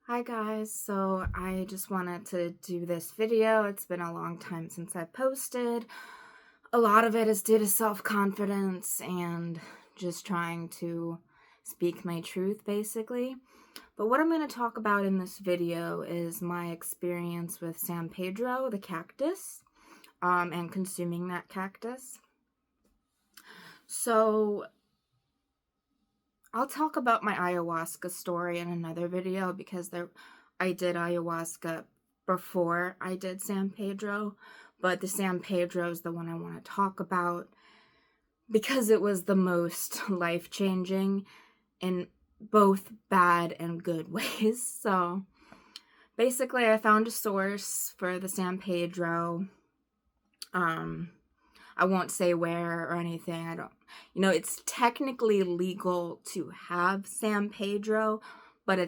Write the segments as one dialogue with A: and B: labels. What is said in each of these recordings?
A: Hi guys, so I just wanted to do this video. It's been a long time since I posted. A lot of it is due to self-confidence and just trying to speak my truth, basically. But what I'm going to talk about in this video is my experience with San Pedro, the cactus, and consuming that cactus. So I'll talk about my ayahuasca story in another video because I did ayahuasca before I did San Pedro, but the San Pedro is the one I want to talk about because it was the most life-changing in both bad and good ways. So basically I found a source for the San Pedro. I won't say where or anything. It's technically legal to have San Pedro, but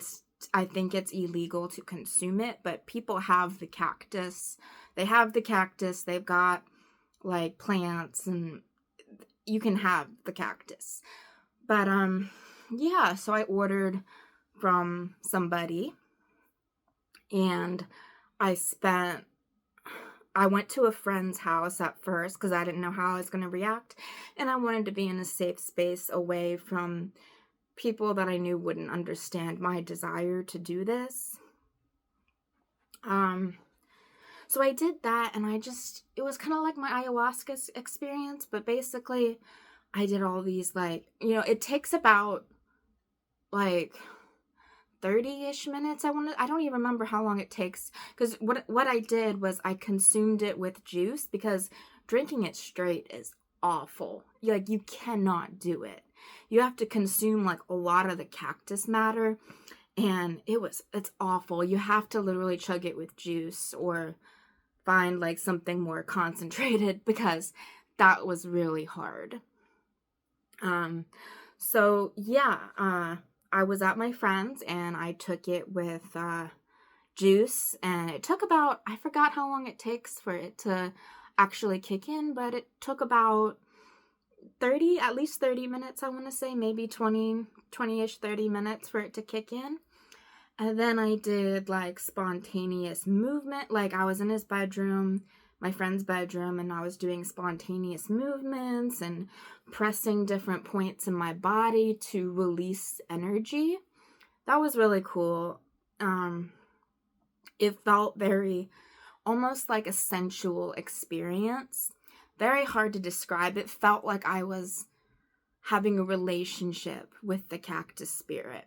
A: I think it's illegal to consume it. But people have the cactus. They have the cactus. They've got like plants, and you can have the cactus. But yeah, so I ordered from somebody, and I went to a friend's house at first because I didn't know how I was going to react, and I wanted to be in a safe space away from people that I knew wouldn't understand my desire to do this. So I did that, and it was kind of like my ayahuasca experience, but basically I did all these, it takes about like 30-ish minutes. I don't even remember how long it takes, because what I did was I consumed it with juice, because drinking it straight is awful. You cannot do it. You have to consume like a lot of the cactus matter, and it's awful. You have to literally chug it with juice or find like something more concentrated, because that was really hard. So yeah, I was at my friend's and I took it with juice, and it took about, I forgot how long it takes for it to actually kick in, but it took about at least 30 minutes, I want to say, maybe 20-ish, 30 minutes for it to kick in. And then I did like spontaneous movement. Like I was in his bedroom, my friend's bedroom, and I was doing spontaneous movements and pressing different points in my body to release energy. That was really cool. It felt almost like a sensual experience. Very hard to describe. It felt like I was having a relationship with the cactus spirit.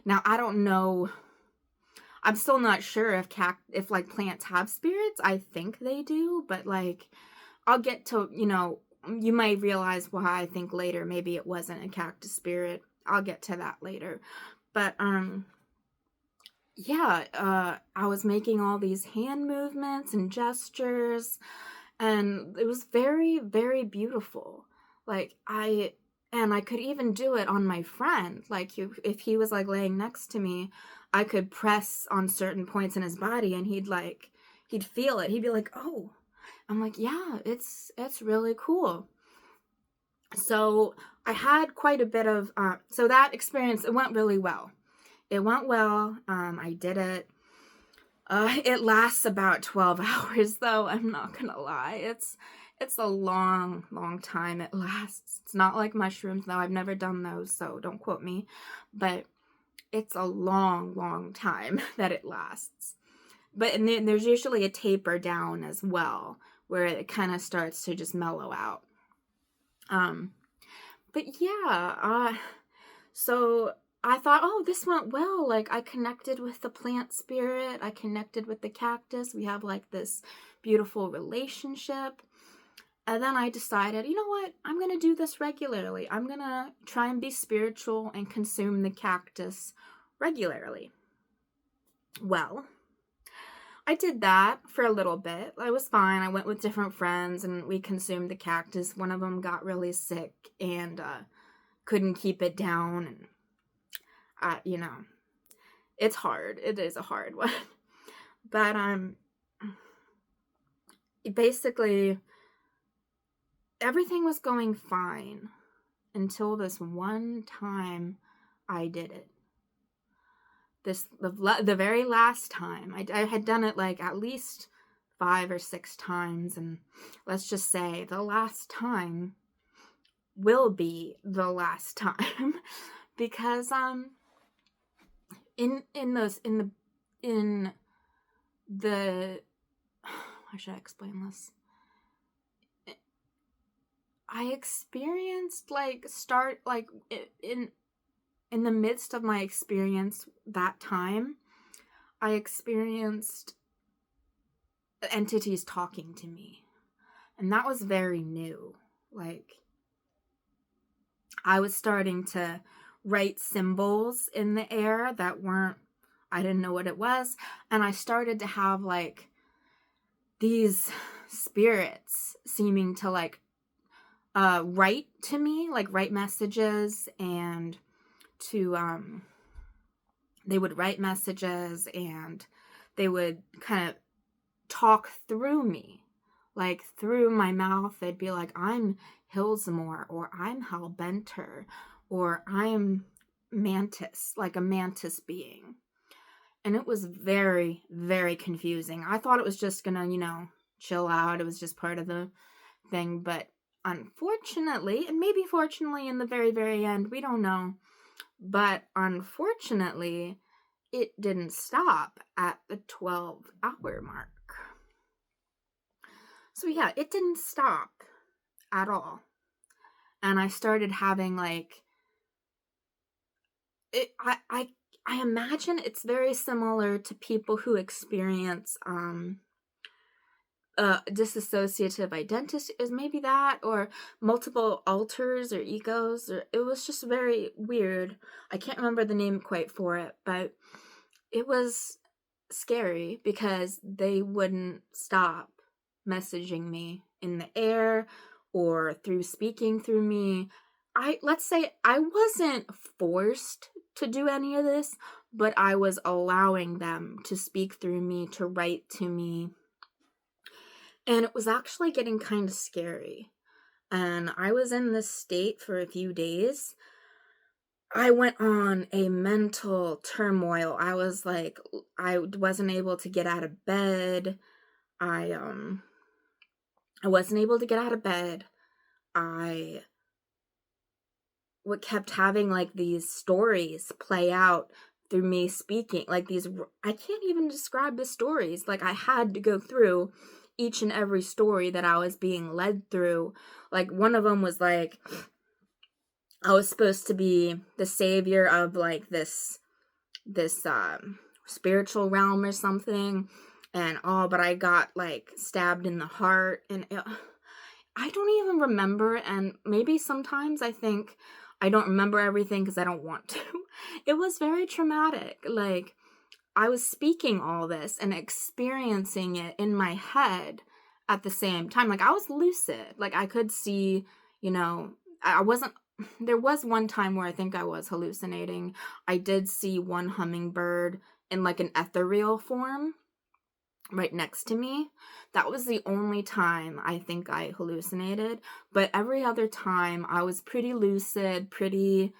A: Now, I don't know. I'm still not sure if like plants have spirits. I think they do, but like I'll get to, you might realize why I think later maybe it wasn't a cactus spirit. I'll get to that later. But yeah, I was making all these hand movements and gestures, and it was very, very beautiful. And I could even do it on my friend. Like if he was like laying next to me, I could press on certain points in his body, and he'd feel it. He'd be like, "Oh," I'm like, "Yeah, it's really cool." So I had quite a bit of so that experience, it went really well. It went well. I did it. It lasts about 12 hours, though. I'm not gonna lie. It's a long, long time it lasts. It's not like mushrooms, though. I've never done those, so don't quote me. But it's a long, long time that it lasts. But and then there's usually a taper down as well, where it kind of starts to just mellow out. But yeah, so I thought, oh, this went well. Like, I connected with the plant spirit. I connected with the cactus. We have like this beautiful relationship. And then I decided, you know what? I'm going to do this regularly. I'm going to try and be spiritual and consume the cactus regularly. Well, I did that for a little bit. I was fine. I went with different friends and we consumed the cactus. One of them got really sick and couldn't keep it down. And, it's hard. It is a hard one. But basically, everything was going fine until this one time I did it. the very last time. I had done it like at least 5 or 6 times, and let's just say the last time will be the last time because in those in the how should I explain this? I experienced in the midst of my experience that time, I experienced entities talking to me. And that was very new. Like, I was starting to write symbols in the air that I didn't know what it was. And I started to have like these spirits seeming to like write to me, like write messages, and they would write messages and they would kind of talk through me, like through my mouth. They'd be like, I'm Hillsmore, or I'm Hellbenter, or I'm Mantis, like a mantis being. And it was very, very confusing. I thought it was just gonna, chill out. It was just part of the thing. But unfortunately, and maybe fortunately in the very, very end, we don't know. But unfortunately, it didn't stop at the 12-hour mark. So yeah, it didn't stop at all. And I started having like I imagine it's very similar to people who experience dissociative identity, is maybe that, or multiple alters or egos, or it was just very weird. I can't remember the name quite for it, but it was scary because they wouldn't stop messaging me in the air or through speaking through me. Let's say I wasn't forced to do any of this, but I was allowing them to speak through me, to write to me. And it was actually getting kind of scary. And I was in this state for a few days. I went on a mental turmoil. I was like, I wasn't able to get out of bed. I wasn't able to get out of bed. I kept having like these stories play out through me speaking, like these, I can't even describe the stories. Like I had to go through each and every story that I was being led through. Like one of them was like, I was supposed to be the savior of like this spiritual realm or something, and but I got like stabbed in the heart, and I don't even remember. And maybe sometimes I think I don't remember everything because I don't want to. It was very traumatic. Like I was speaking all this and experiencing it in my head at the same time. Like I was lucid. Like I could see, I wasn't. There was one time where I think I was hallucinating. I did see one hummingbird in like an ethereal form right next to me. That was the only time I think I hallucinated. But every other time I was pretty lucid, pretty,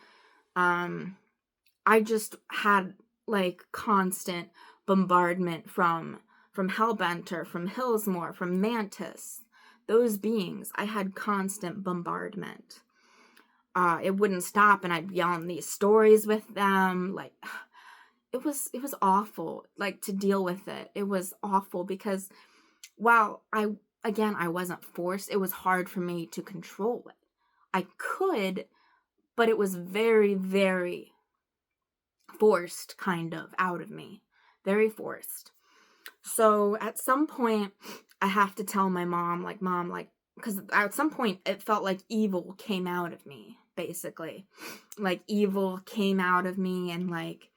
A: I just had like constant bombardment from Hellbenter, from Hillsmore, from Mantis. Those beings, I had constant bombardment. It wouldn't stop, and I'd be on these stories with them. Like, it was awful, like, to deal with it. It was awful because while I wasn't forced, it was hard for me to control it. I could, but it was very, very forced, kind of, out of me. Very forced. So at some point, I have to tell my mom, because at some point it felt like evil came out of me, basically. Like evil came out of me, and like,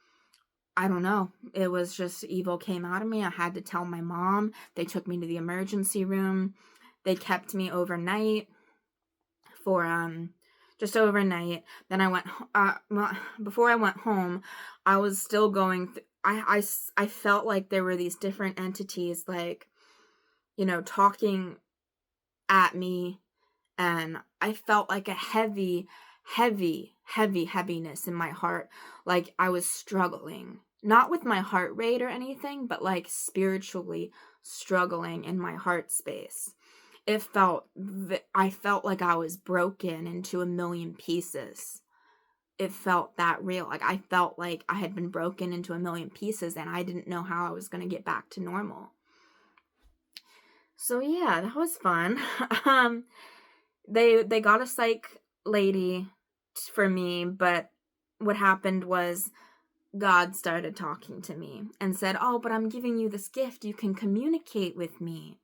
A: I don't know, it was just evil came out of me. I had to tell my mom. They took me to the emergency room. They kept me overnight for just overnight. Then I went before I went home, I was still going I felt like there were these different entities, like, talking at me, and I felt like a heavy heaviness in my heart. Like I was struggling, not with my heart rate or anything, but like spiritually struggling in my heart space. I felt like I was broken into a million pieces. It felt that real. Like I felt like I had been broken into a million pieces and I didn't know how I was going to get back to normal. So yeah, that was fun. They got a psych lady for me, but what happened was God started talking to me and said, "Oh, but I'm giving you this gift. You can communicate with me.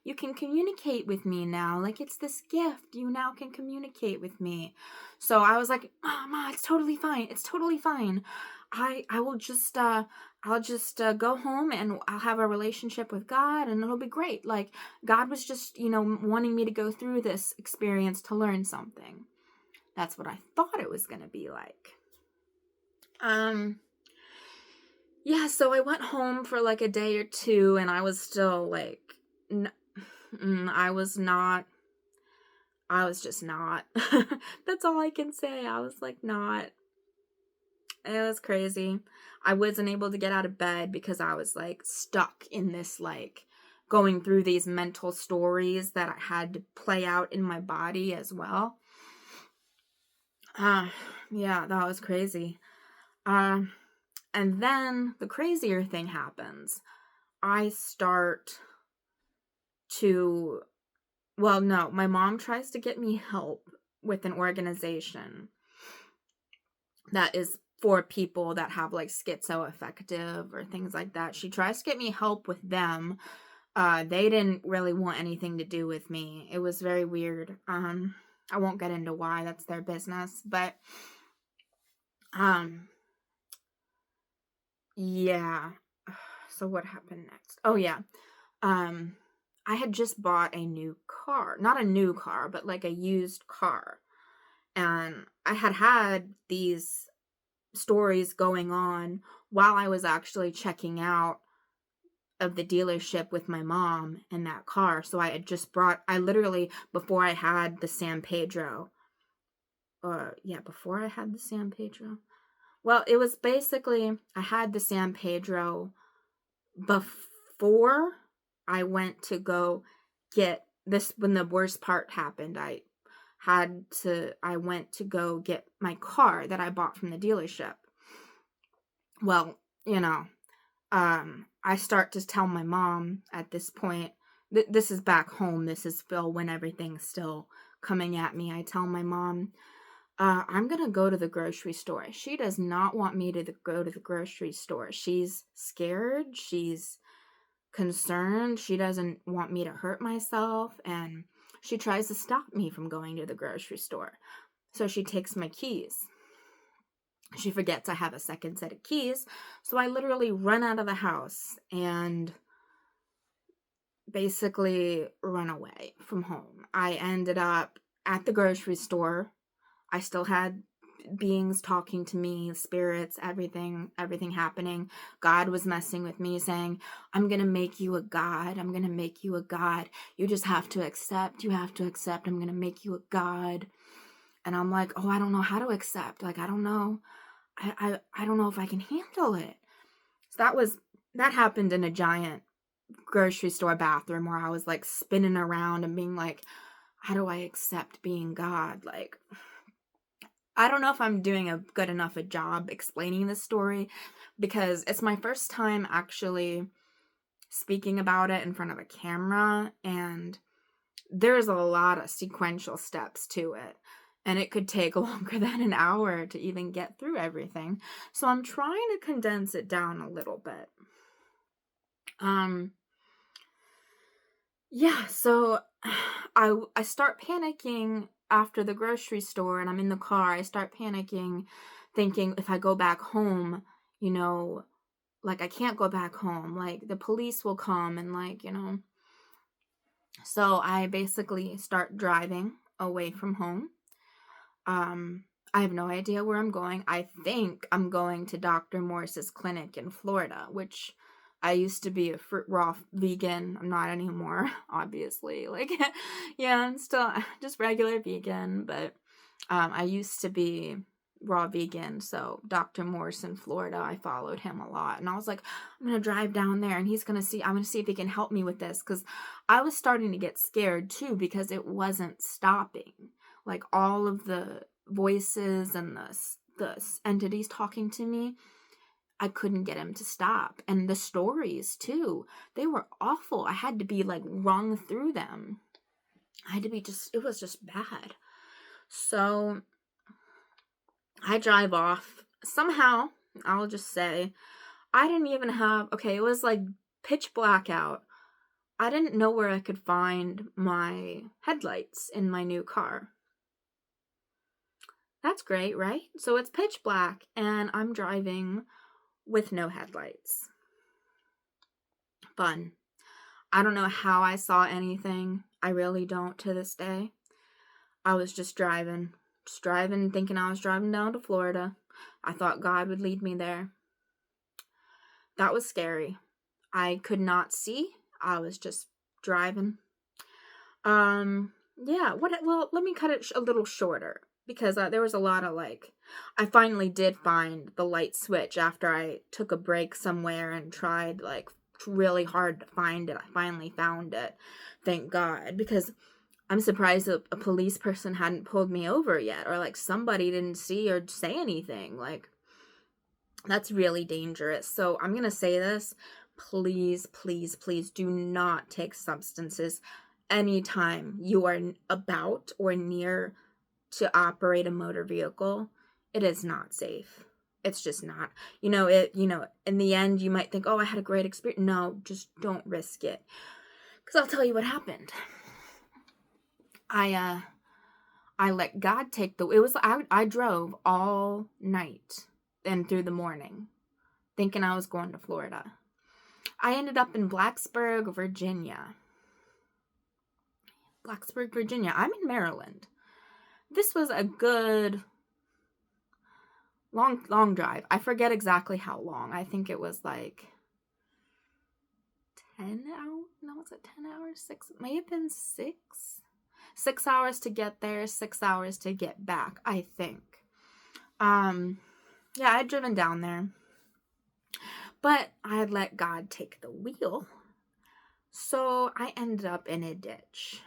A: You can communicate with me now. Like it's this gift. You now can communicate with me." So I was like, "Ma, it's totally fine. It's totally fine. I will just I'll just go home and I'll have a relationship with God and it'll be great." Like God was just, wanting me to go through this experience to learn something. That's what I thought it was going to be like. Yeah, so I went home for like a day or two and I was still like I was just not. That's all I can say. I was like not. It was crazy. I wasn't able to get out of bed because I was like stuck in this like going through these mental stories that I had to play out in my body as well. Yeah, that was crazy. And then the crazier thing happens. I start to, well, no, my mom tries to get me help with an organization that is for people that have like schizoaffective or things like that. She tries to get me help with them. They didn't really want anything to do with me. It was very weird. I won't get into why, that's their business, but yeah. So what happened next? Oh yeah. I had just bought a new car. Not a new car, but like a used car. And I had these stories going on while I was actually checking out of the dealership with my mom in that car. So I literally, before I had the San Pedro, before I had the San Pedro. Well, it was basically, I had the San Pedro before I went to go get this, when the worst part happened. I went to go get my car that I bought from the dealership. Well, I start to tell my mom at this point, this is back home, this is still when everything's still coming at me. I tell my mom, I'm gonna go to the grocery store. She does not want me to go to the grocery store. She's scared, she's concerned, she doesn't want me to hurt myself, and she tries to stop me from going to the grocery store. So she takes my keys. She forgets I have a second set of keys, so I literally run out of the house and basically run away from home. I ended up at the grocery store. I still had beings talking to me, spirits, everything happening. God was messing with me, saying, "I'm going to make you a god. I'm going to make you a god. You just have to accept. You have to accept. I'm going to make you a god." And I'm like, "Oh, I don't know how to accept. Like, I don't know. I don't know if I can handle it." So that happened in a giant grocery store bathroom where I was like spinning around and being like, how do I accept being God? Like, I don't know if I'm doing a good enough a job explaining this story because it's my first time actually speaking about it in front of a camera, and there's a lot of sequential steps to it. And it could take longer than an hour to even get through everything. So I'm trying to condense it down a little bit. Yeah, so I start panicking after the grocery store and I'm in the car. I start panicking, thinking if I go back home, like I can't go back home. Like the police will come and So I basically start driving away from home. I have no idea where I'm going. I think I'm going to Dr. Morse's clinic in Florida, which I used to be a raw vegan. I'm not anymore, obviously. Like, yeah, I'm still just regular vegan, but I used to be raw vegan, so Dr. Morse in Florida, I followed him a lot. And I was like, I'm going to drive down there and I'm going to see if he can help me with this. Because I was starting to get scared too, because it wasn't stopping. Like all of the voices and the entities talking to me, I couldn't get him to stop. And the stories too, they were awful. I had to be like rung through them. It was just bad. So I drive off. Somehow, I'll just say, I didn't even have, okay, it was like pitch black out. I didn't know where I could find my headlights in my new car. That's great, right? So it's pitch black and I'm driving with no headlights. Fun. I don't know how I saw anything. I really don't to this day. I was just driving, thinking I was driving down to Florida. I thought God would lead me there. That was scary. I could not see. I was just driving. Yeah, well, let me cut it a little shorter because there was a lot of I finally did find the light switch after I took a break somewhere and tried really hard to find it. I finally found it. Thank God, because I'm surprised a police person hadn't pulled me over yet, or somebody didn't see or say anything. That's really dangerous. So I'm going to say this. Please, please, please do not take substances anytime you are about or near to operate a motor vehicle. It is not safe. It's just not. In the end, you might think, oh, I had a great experience. No, just don't risk it. Because I'll tell you what happened. I let God take I drove all night and through the morning thinking I was going to Florida. I ended up in Blacksburg, Virginia. I'm in Maryland. This was a good long drive. I forget exactly how long. I think it was 10 hours. No, was it 10 hours? 6? It may have been 6. 6 hours to get there, 6 hours to get back, I think. Yeah, I'd driven down there. But I had let God take the wheel. So I ended up in a ditch.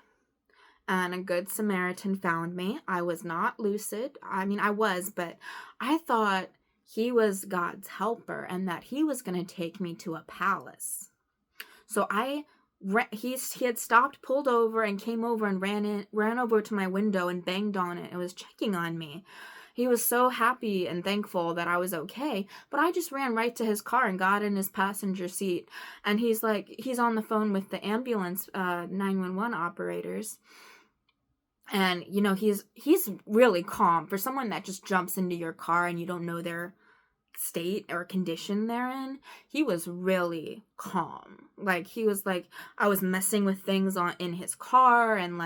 A: And a good Samaritan found me. I was not lucid. I mean, I was, but I thought he was God's helper and that he was going to take me to a palace. So he had stopped, pulled over, and came over and ran over to my window and banged on it and was checking on me. He was so happy and thankful that I was okay, but I just ran right to his car and got in his passenger seat. And he's on the phone with the ambulance 911 operators. And, he's really calm. For someone that just jumps into your car and you don't know their state or condition they're in, he was really calm. He was I was messing with things in his car, and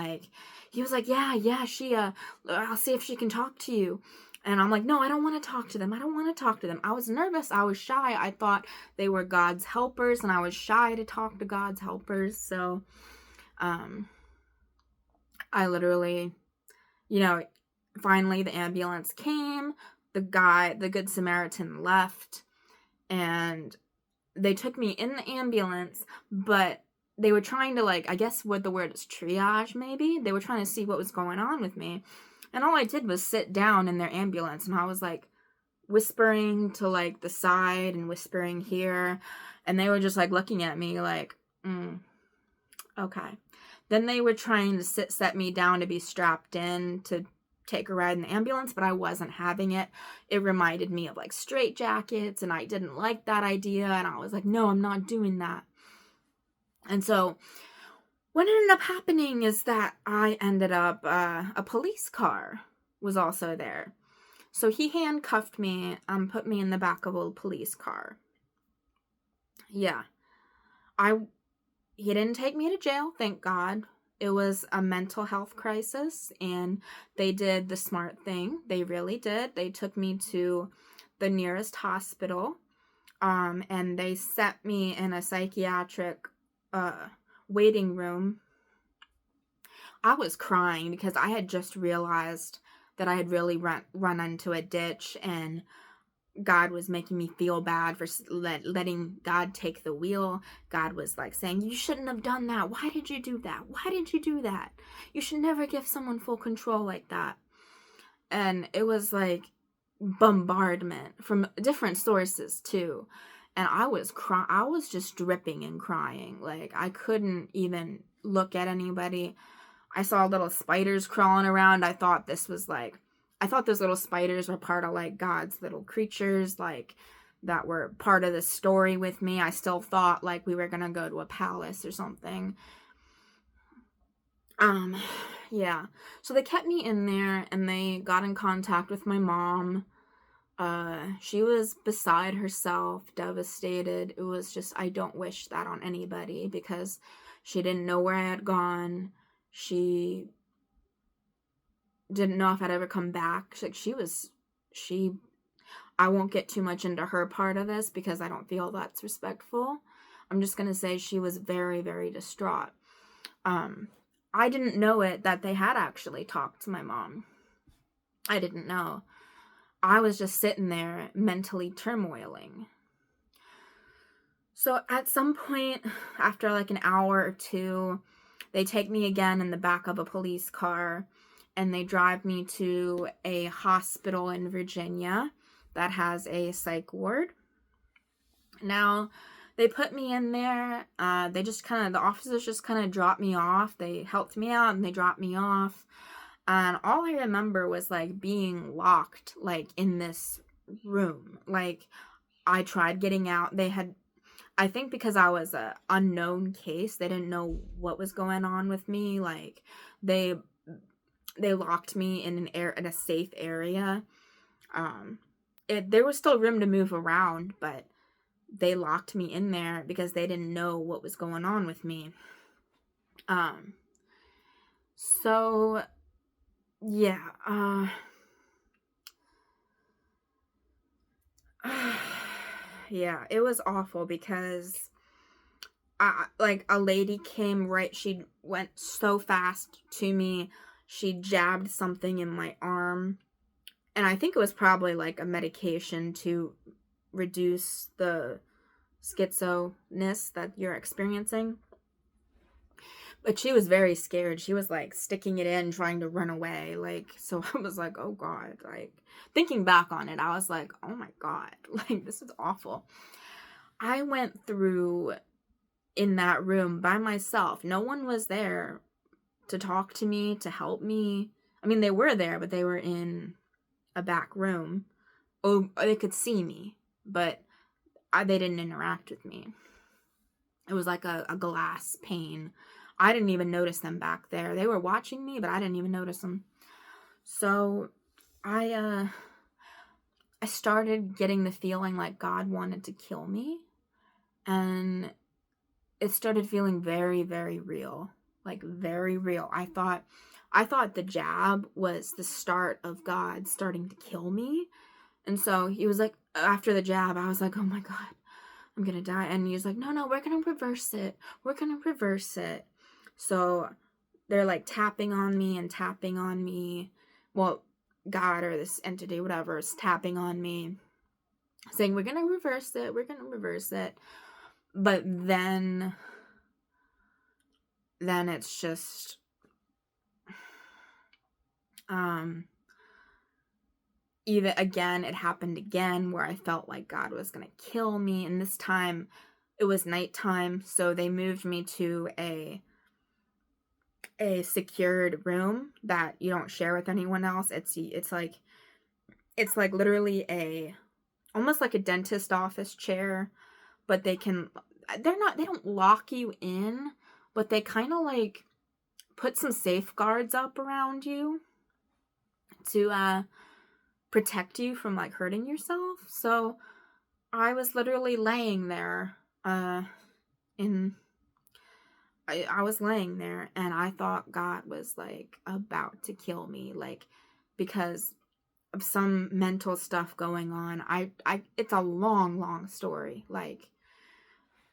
A: he was yeah, she I'll see if she can talk to you. And I'm like, no, I don't want to talk to them. I was nervous. I was shy. I thought they were God's helpers, and I was shy to talk to God's helpers. So I literally, finally the ambulance came. The Good Samaritan left, and they took me in the ambulance, but they were trying to I guess what the word is, triage maybe? They were trying to see what was going on with me. And all I did was sit down in their ambulance, and I was whispering to the side and whispering here, and they were just looking at me okay. Then they were trying to set me down to be strapped in to take a ride in the ambulance, but I wasn't having it. It reminded me of straitjackets, and I didn't like that idea, and I was no, I'm not doing that. And so what ended up happening is that I ended up, a police car was also there. So he handcuffed me, put me in the back of a police car. Yeah. He didn't take me to jail, thank God. It was a mental health crisis, and they did the smart thing. They really did. They took me to the nearest hospital, and they set me in a psychiatric waiting room. I was crying because I had just realized that I had really run into a ditch, and God was making me feel bad for letting God take the wheel. God was like saying, you shouldn't have done that. Why did you do that? Why did you do that? You should never give someone full control like that. And it was like bombardment from different sources too. And I was just dripping and crying. Like, I couldn't even look at anybody. I saw little spiders crawling around. I thought those little spiders were part of like God's little creatures, like that were part of the story with me. I still thought like we were gonna go to a palace or something. Yeah. So they kept me in there, and they got in contact with my mom. She was beside herself, devastated. It was just, I don't wish that on anybody, because she didn't know where I had gone. She didn't know if I'd ever come back. I won't get too much into her part of this because I don't feel that's respectful. I'm just gonna say she was very, very distraught. I didn't know that they had actually talked to my mom. I didn't know. I was just sitting there mentally turmoiling. So at some point, after like an hour or two, they take me again in the back of a police car, and they drive me to a hospital in Virginia that has a psych ward. Now, they put me in there. The officers just kind of dropped me off. They helped me out and they dropped me off. And all I remember was like being locked, like in this room. Like, I tried getting out. I think because I was a unknown case, they didn't know what was going on with me. Like, they locked me in in a safe area. There was still room to move around, but they locked me in there because they didn't know what was going on with me. So yeah, yeah, it was awful because like a lady came she went so fast to me. She jabbed something in my arm, and I think it was probably like a medication to reduce the schizo-ness that you're experiencing. But she was very scared. She was like sticking it in, trying to run away. Like, so I was like, oh God. Like, thinking back on it, I was like, oh my God. Like, this is awful. I went through in that room by myself. No one was there to talk to me, to help me. I mean, they were there, but they were in a back room. Oh, they could see me, but they didn't interact with me. It was like a glass pane. I didn't even notice them back there. They were watching me, but I didn't even notice them. So I started getting the feeling like God wanted to kill me, and it started feeling very, very real. Like, very real. I thought the jab was the start of God starting to kill me. And so he was like, after the jab, I was like, oh my God, I'm gonna die. And he was like, no, we're gonna reverse it. We're gonna reverse it. So they're like tapping on me and tapping on me. Well, God or this entity, whatever, is tapping on me, saying, we're gonna reverse it. We're gonna reverse it. But then it's just, even again, it happened again where I felt like God was gonna kill me. And this time it was nighttime, so they moved me to a secured room that you don't share with anyone else. It's like literally almost like a dentist office chair, but they don't lock you in, but they kind of like put some safeguards up around you to protect you from like hurting yourself. So I was literally laying there I was laying there, and I thought God was like about to kill me, like, because of some mental stuff going on. It's a long story. Like,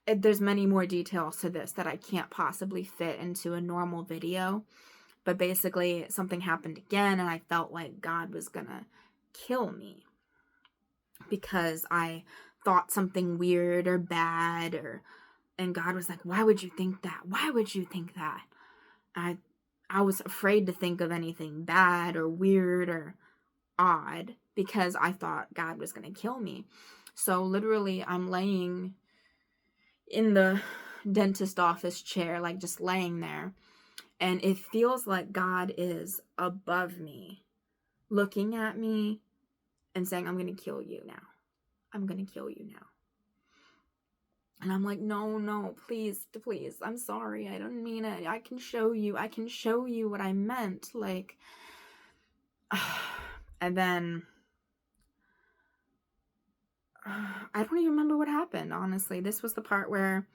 A: there's many more details to this that I can't possibly fit into a normal video. But basically, something happened again, and I felt like God was gonna kill me because I thought something weird or bad, and God was like, "Why would you think that? Why would you think that?" I I was afraid to think of anything bad or weird or odd because I thought God was gonna kill me. So literally, I'm laying in the dentist office chair, like just laying there, and it feels like God is above me, looking at me and saying, "I'm going to kill you now. I'm going to kill you now." And I'm like, "No, no, please, please. I'm sorry. I don't mean it. I can show you. I can show you what I meant." Like, and then I don't even remember what happened, honestly. This was the part where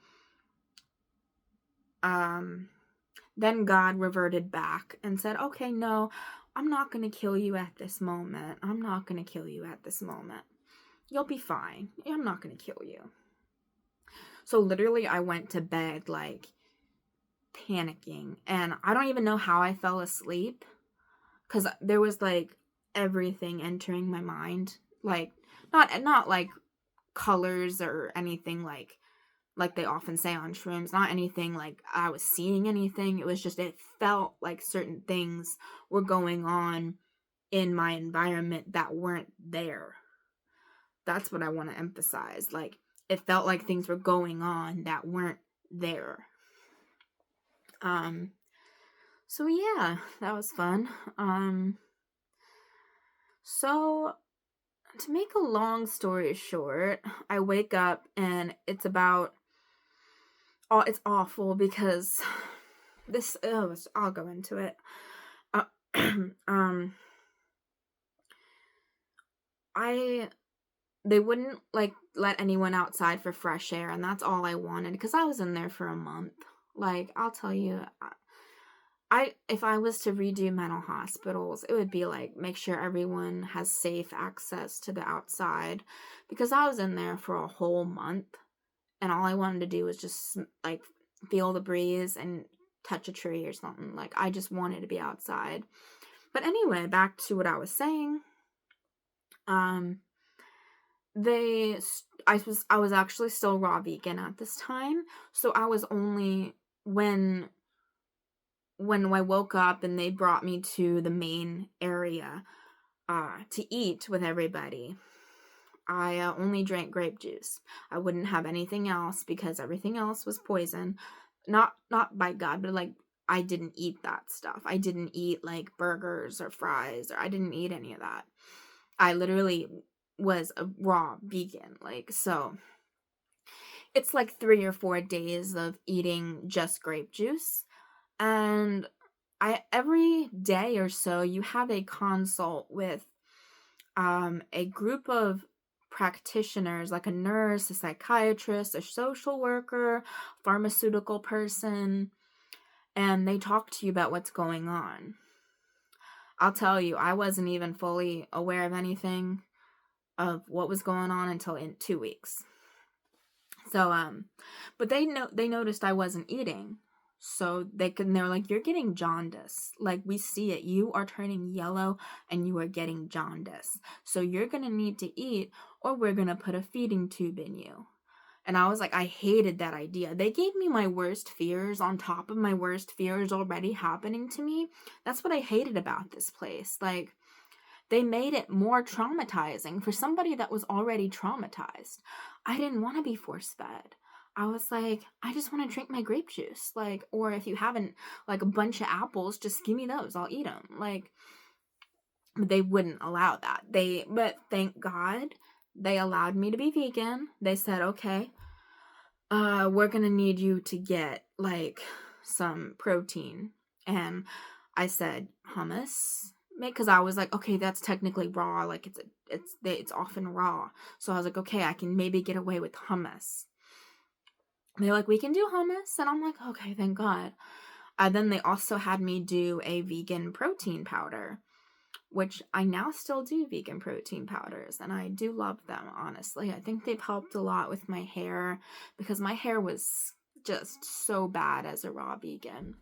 A: then God reverted back and said, "Okay, no, I'm not going to kill you at this moment. I'm not going to kill you at this moment. You'll be fine. I'm not going to kill you." So literally I went to bed like panicking, and I don't even know how I fell asleep cuz there was like everything entering my mind, like not like colors or anything like they often say on shrooms, not anything like I was seeing anything. It was just, it felt like certain things were going on in my environment that weren't there. That's what I want to emphasize. Like, it felt like things were going on that weren't there. Um, so yeah, that was fun. So to make a long story short, I wake up and it's awful because I'll go into it. Uh, um, they wouldn't like let anyone outside for fresh air, and that's all I wanted because I was in there for a month. Like, I'll tell you, if I was to redo mental hospitals, it would be like make sure everyone has safe access to the outside, because I was in there for a whole month and all I wanted to do was just like feel the breeze and touch a tree or something. Like, I just wanted to be outside. But anyway, back to what I was saying. They I was actually still raw vegan at this time, so I was only when I woke up and they brought me to the main area to eat with everybody, I only drank grape juice. I wouldn't have anything else because everything else was poison. Not by God, but like, I didn't eat that stuff. I didn't eat like burgers or fries, or I didn't eat any of that. I literally was a raw vegan. Like, so it's like 3 or 4 days of eating just grape juice. And every day or so you have a consult with a group of practitioners, like a nurse, a psychiatrist, a social worker, pharmaceutical person, and they talk to you about what's going on. I'll tell you, I wasn't even fully aware of anything of what was going on until in 2 weeks. So but they noticed I wasn't eating. So they're like, "You're getting jaundice. Like, we see it. You are turning yellow and you are getting jaundice. So you're going to need to eat, or we're going to put a feeding tube in you." And I was like, I hated that idea. They gave me my worst fears on top of my worst fears already happening to me. That's what I hated about this place. Like, they made it more traumatizing for somebody that was already traumatized. I didn't want to be force fed. I was like, I just want to drink my grape juice. Like, or if you haven't, like, a bunch of apples, just give me those. I'll eat them. Like, they wouldn't allow that. But thank God they allowed me to be vegan. They said, "Okay, we're going to need you to get like some protein." And I said, "Hummus." Because I was like, okay, that's technically raw. Like, it's often raw. So I was like, okay, I can maybe get away with hummus. They're like, "We can do hummus." And I'm like, okay, thank God. Then they also had me do a vegan protein powder, which I now still do vegan protein powders, and I do love them, honestly. I think they've helped a lot with my hair, because my hair was just so bad as a raw vegan.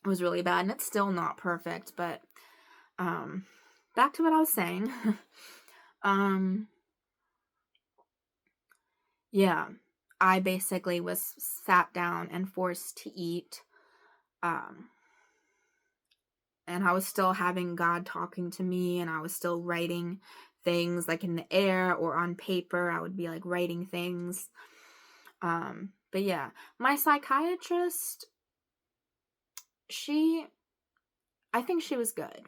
A: It was really bad, and it's still not perfect, but um back to what I was saying. um yeah, I basically was sat down and forced to eat, um and I was still having God talking to me, and I was still writing things like in the air or on paper. I would be like writing things. But yeah, my psychiatrist, she I think she was good.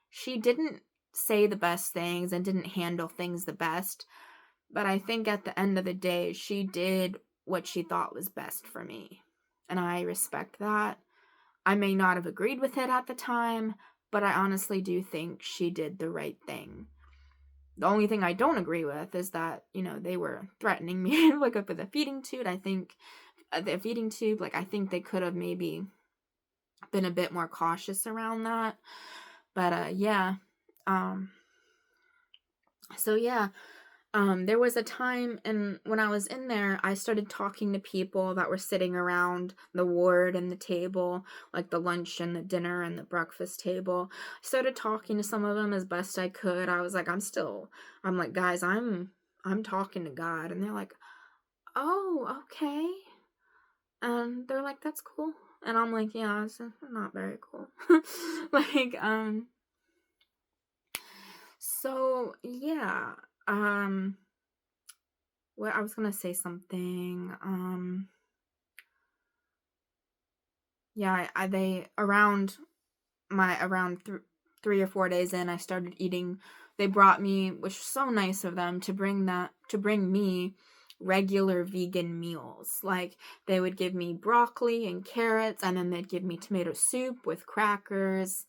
A: She didn't say the best things and didn't handle things the best, but I think at the end of the day, she did what she thought was best for me. And I respect that. I may not have agreed with it at the time, but I honestly do think she did the right thing. The only thing I don't agree with is that, they were threatening me like with a feeding tube. I think the feeding tube, like I think they could have maybe been a bit more cautious around that. But yeah. Um so yeah, there was a time, and when I was in there, I started talking to people that were sitting around the ward and the table, like the lunch and the dinner and the breakfast table. I started talking to some of them as best I could. I was like, I'm like, guys, I'm talking to God. And they're like, oh, okay. And they're like, that's cool. And I'm like, yeah, it's not very cool. like, so yeah, what I was gonna say something. Yeah, they around 3 or 4 days in, I started eating. They brought me, which was so nice of them to bring me regular vegan meals. Like they would give me broccoli and carrots, and then they'd give me tomato soup with crackers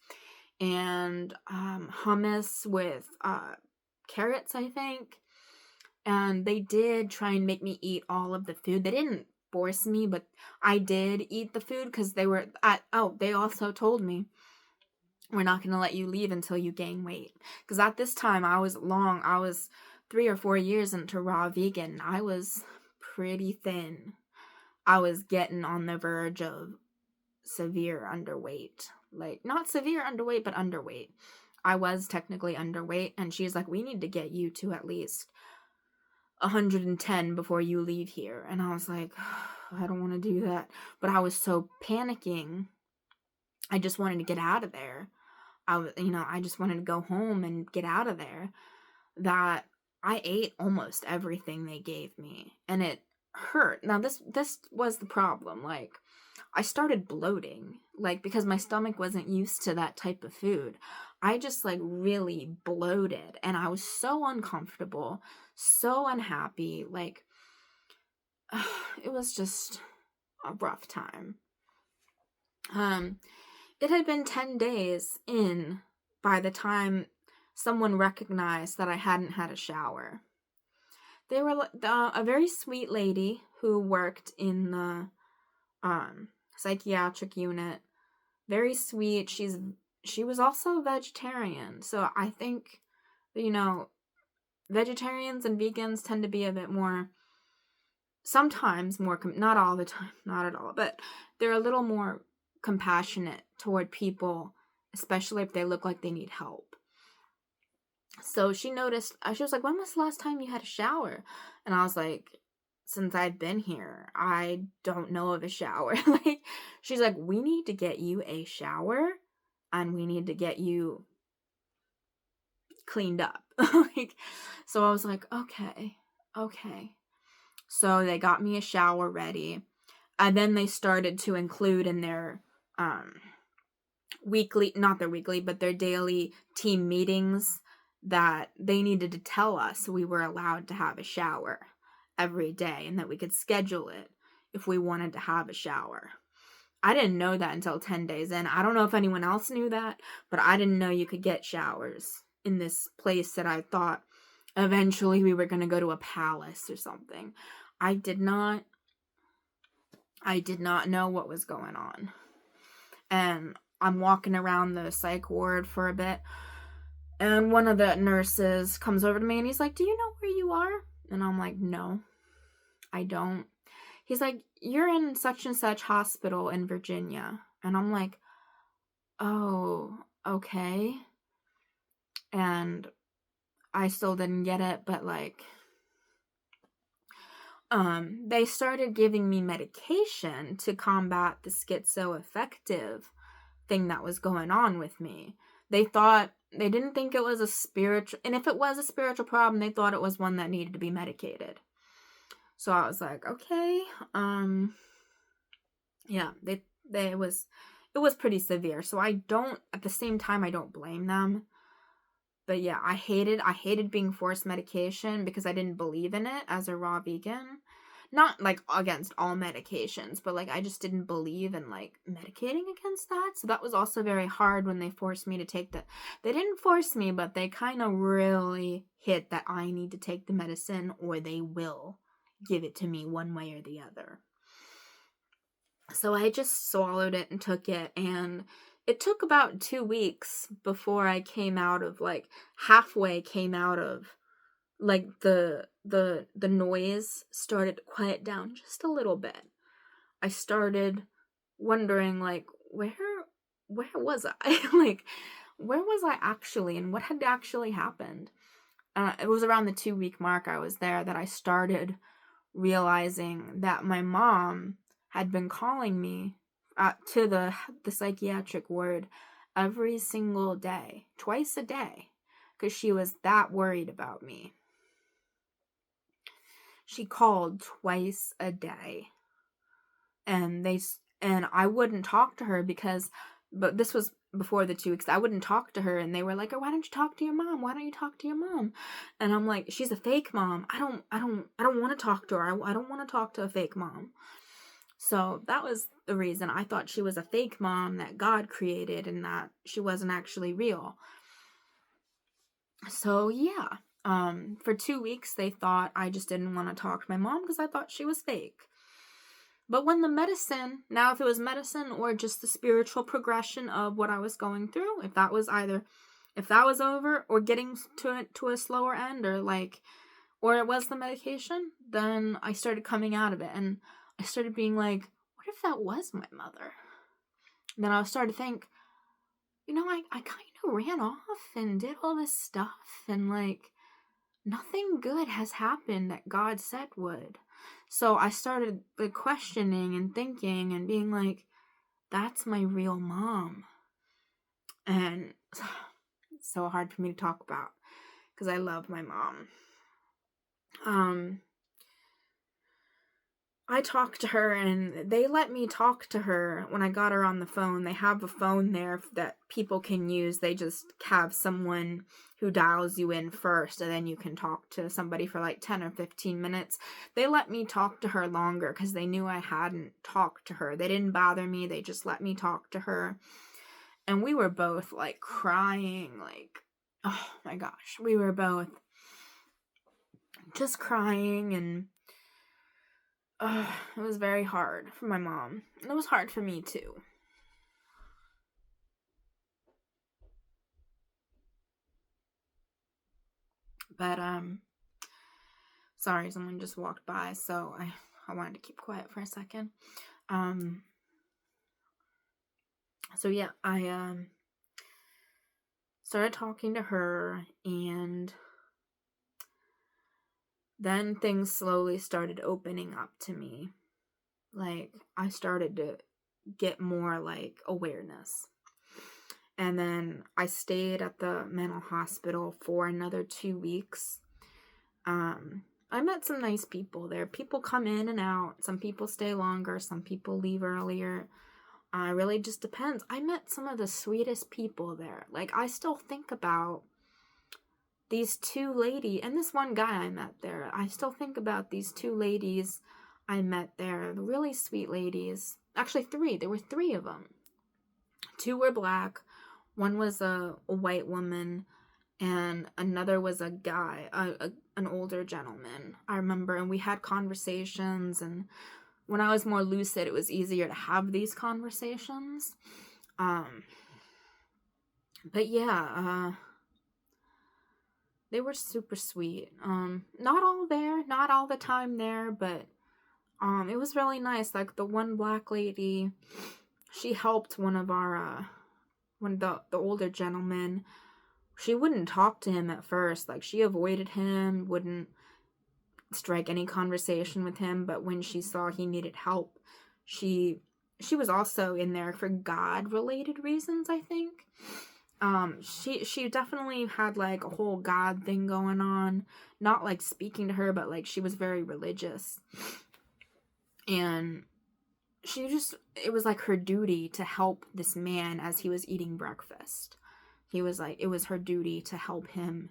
A: and hummus with carrots, I think. And they did try and make me eat all of the food. They didn't force me, but I did eat the food because they also told me, we're not going to let you leave until you gain weight. Because at this time, I was 3 or 4 years into raw vegan. I was pretty thin. I was getting on the verge of severe underweight. Like, not severe underweight, but underweight. I was technically underweight, and she's like, we need to get you to at least 110 before you leave here. And I was like, I don't want to do that. But I was so panicking. I just wanted to get out of there. I just wanted to go home and get out of there, that I ate almost everything they gave me, and it hurt. Now this was the problem. Like I started bloating, like because my stomach wasn't used to that type of food. I just like really bloated, and I was so uncomfortable, so unhappy. Like it was just a rough time. It had been 10 days in by the time someone recognized that I hadn't had a shower. They were a very sweet lady who worked in the psychiatric unit. Very sweet. She was also a vegetarian. So I think, vegetarians and vegans tend to be a bit more, sometimes more, not all the time, not at all, but they're a little more compassionate toward people, especially if they look like they need help. So she noticed, she was like, when was the last time you had a shower? And I was like, since I've been here, I don't know of a shower. Like, she's like, we need to get you a shower, and we need to get you cleaned up. Like, so I was like, okay. So they got me a shower ready. And then they started to include in their not their weekly, but their daily team meetings, that they needed to tell us we were allowed to have a shower every day and that we could schedule it if we wanted to have a shower. I didn't know that until 10 days in. I don't know if anyone else knew that, but I didn't know you could get showers in this place that I thought eventually we were going to go to a palace or something. I did not know what was going on. And I'm walking around the psych ward for a bit, and one of the nurses comes over to me and he's like, do you know where you are? And I'm like, no, I don't. He's like, you're in such and such hospital in Virginia. And I'm like, oh, okay. And I still didn't get it, but like, they started giving me medication to combat the schizoaffective thing that was going on with me. They didn't think it was a spiritual, and if it was a spiritual problem, they thought it was one that needed to be medicated. So I was like, okay, yeah, it was pretty severe. So at the same time, I don't blame them. But yeah, I hated being forced medication because I didn't believe in it as a raw vegan. Not like against all medications, but like I just didn't believe in like medicating against that. So that was also very hard when they forced me to take they didn't force me, but they kind of really hit that I need to take the medicine or they will give it to me one way or the other. So I just swallowed it and took it, and it took about 2 weeks before I came out of like halfway came out of like the noise started to quiet down just a little bit. I started wondering like where was I? Like where was I actually and what had actually happened? It was around the 2 week mark I was there that I started realizing that my mom had been calling me to the psychiatric ward every single day, twice a day, because she was that worried about me. She called twice a day, and I wouldn't talk to her but this was before the 2 weeks. I wouldn't talk to her, and they were like, "Oh, why don't you talk to your mom? Why don't you talk to your mom?" And I'm like, "She's a fake mom. I don't want to talk to her. I don't want to talk to a fake mom." So that was the reason I thought she was a fake mom that God created and that she wasn't actually real. So yeah, for 2 weeks they thought I just didn't want to talk to my mom because I thought she was fake. But when the medicine, now if it was medicine or just the spiritual progression of what I was going through, if that was over or getting to a slower end or it was the medication, then I started coming out of it and I started being like, what if that was my mother? And then I started to think, I kind of ran off and did all this stuff and like nothing good has happened that God said would. So I started like questioning and thinking and being like, that's my real mom. And it's so hard for me to talk about because I love my mom. I talked to her and they let me talk to her when I got her on the phone. They have a phone there that people can use. They just have someone who dials you in first and then you can talk to somebody for like 10 or 15 minutes. They let me talk to her longer because they knew I hadn't talked to her. They didn't bother me. They just let me talk to her. And we were both like crying, like, oh my gosh. We were both just crying and it was very hard for my mom. It was hard for me too. But sorry, someone just walked by, so I wanted to keep quiet for a second. So yeah, I started talking to her, and then things slowly started opening up to me. Like I started to get more like awareness. And then I stayed at the mental hospital for another 2 weeks. I met some nice people there. People come in and out. Some people stay longer. Some people leave earlier. It really just depends. I met some of the sweetest people there. Like, I still think about these two ladies and this one guy I met there. I still think about these two ladies I met there. Really sweet ladies. Actually, three. There were three of them. Two were black. One was a white woman. And another was a guy, an older gentleman, I remember, and we had conversations, and when I was more lucid, it was easier to have these conversations. But yeah, they were super sweet. Not all there, not all the time there, but it was really nice. Like the one black lady, she helped one of our when the older gentleman, she wouldn't talk to him at first. Like, she avoided him, wouldn't strike any conversation with him, but when she saw he needed help, she was also in there for God related reasons, I think. She definitely had like a whole God thing going on, not like speaking to her, but like she was very religious, and it was like her duty to help this man as he was eating breakfast. He was like, it was her duty to help him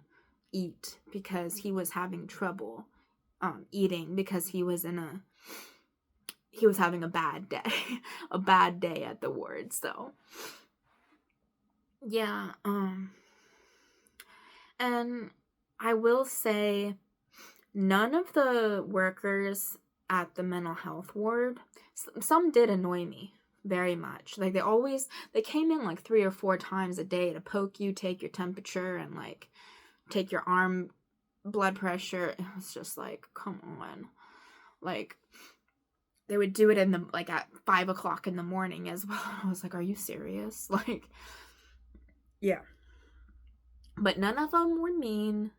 A: eat because he was having trouble eating because he was having a bad day. A bad day at the ward. So yeah, and I will say none of the workers at the mental health ward, some did annoy me very much. Like, they came in like 3 or 4 times a day to poke you, take your temperature, and like take your arm blood pressure. It was just like, come on. Like, they would do it at 5 o'clock in the morning as well. I was like, are you serious? Like, yeah. But none of them were mean.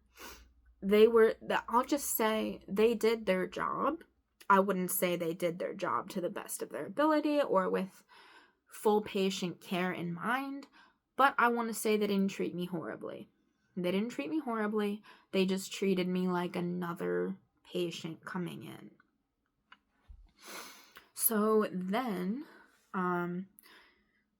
A: I'll just say they did their job. I wouldn't say they did their job to the best of their ability or with full patient care in mind, but I want to say they didn't treat me horribly. They didn't treat me horribly. They just treated me like another patient coming in. So then,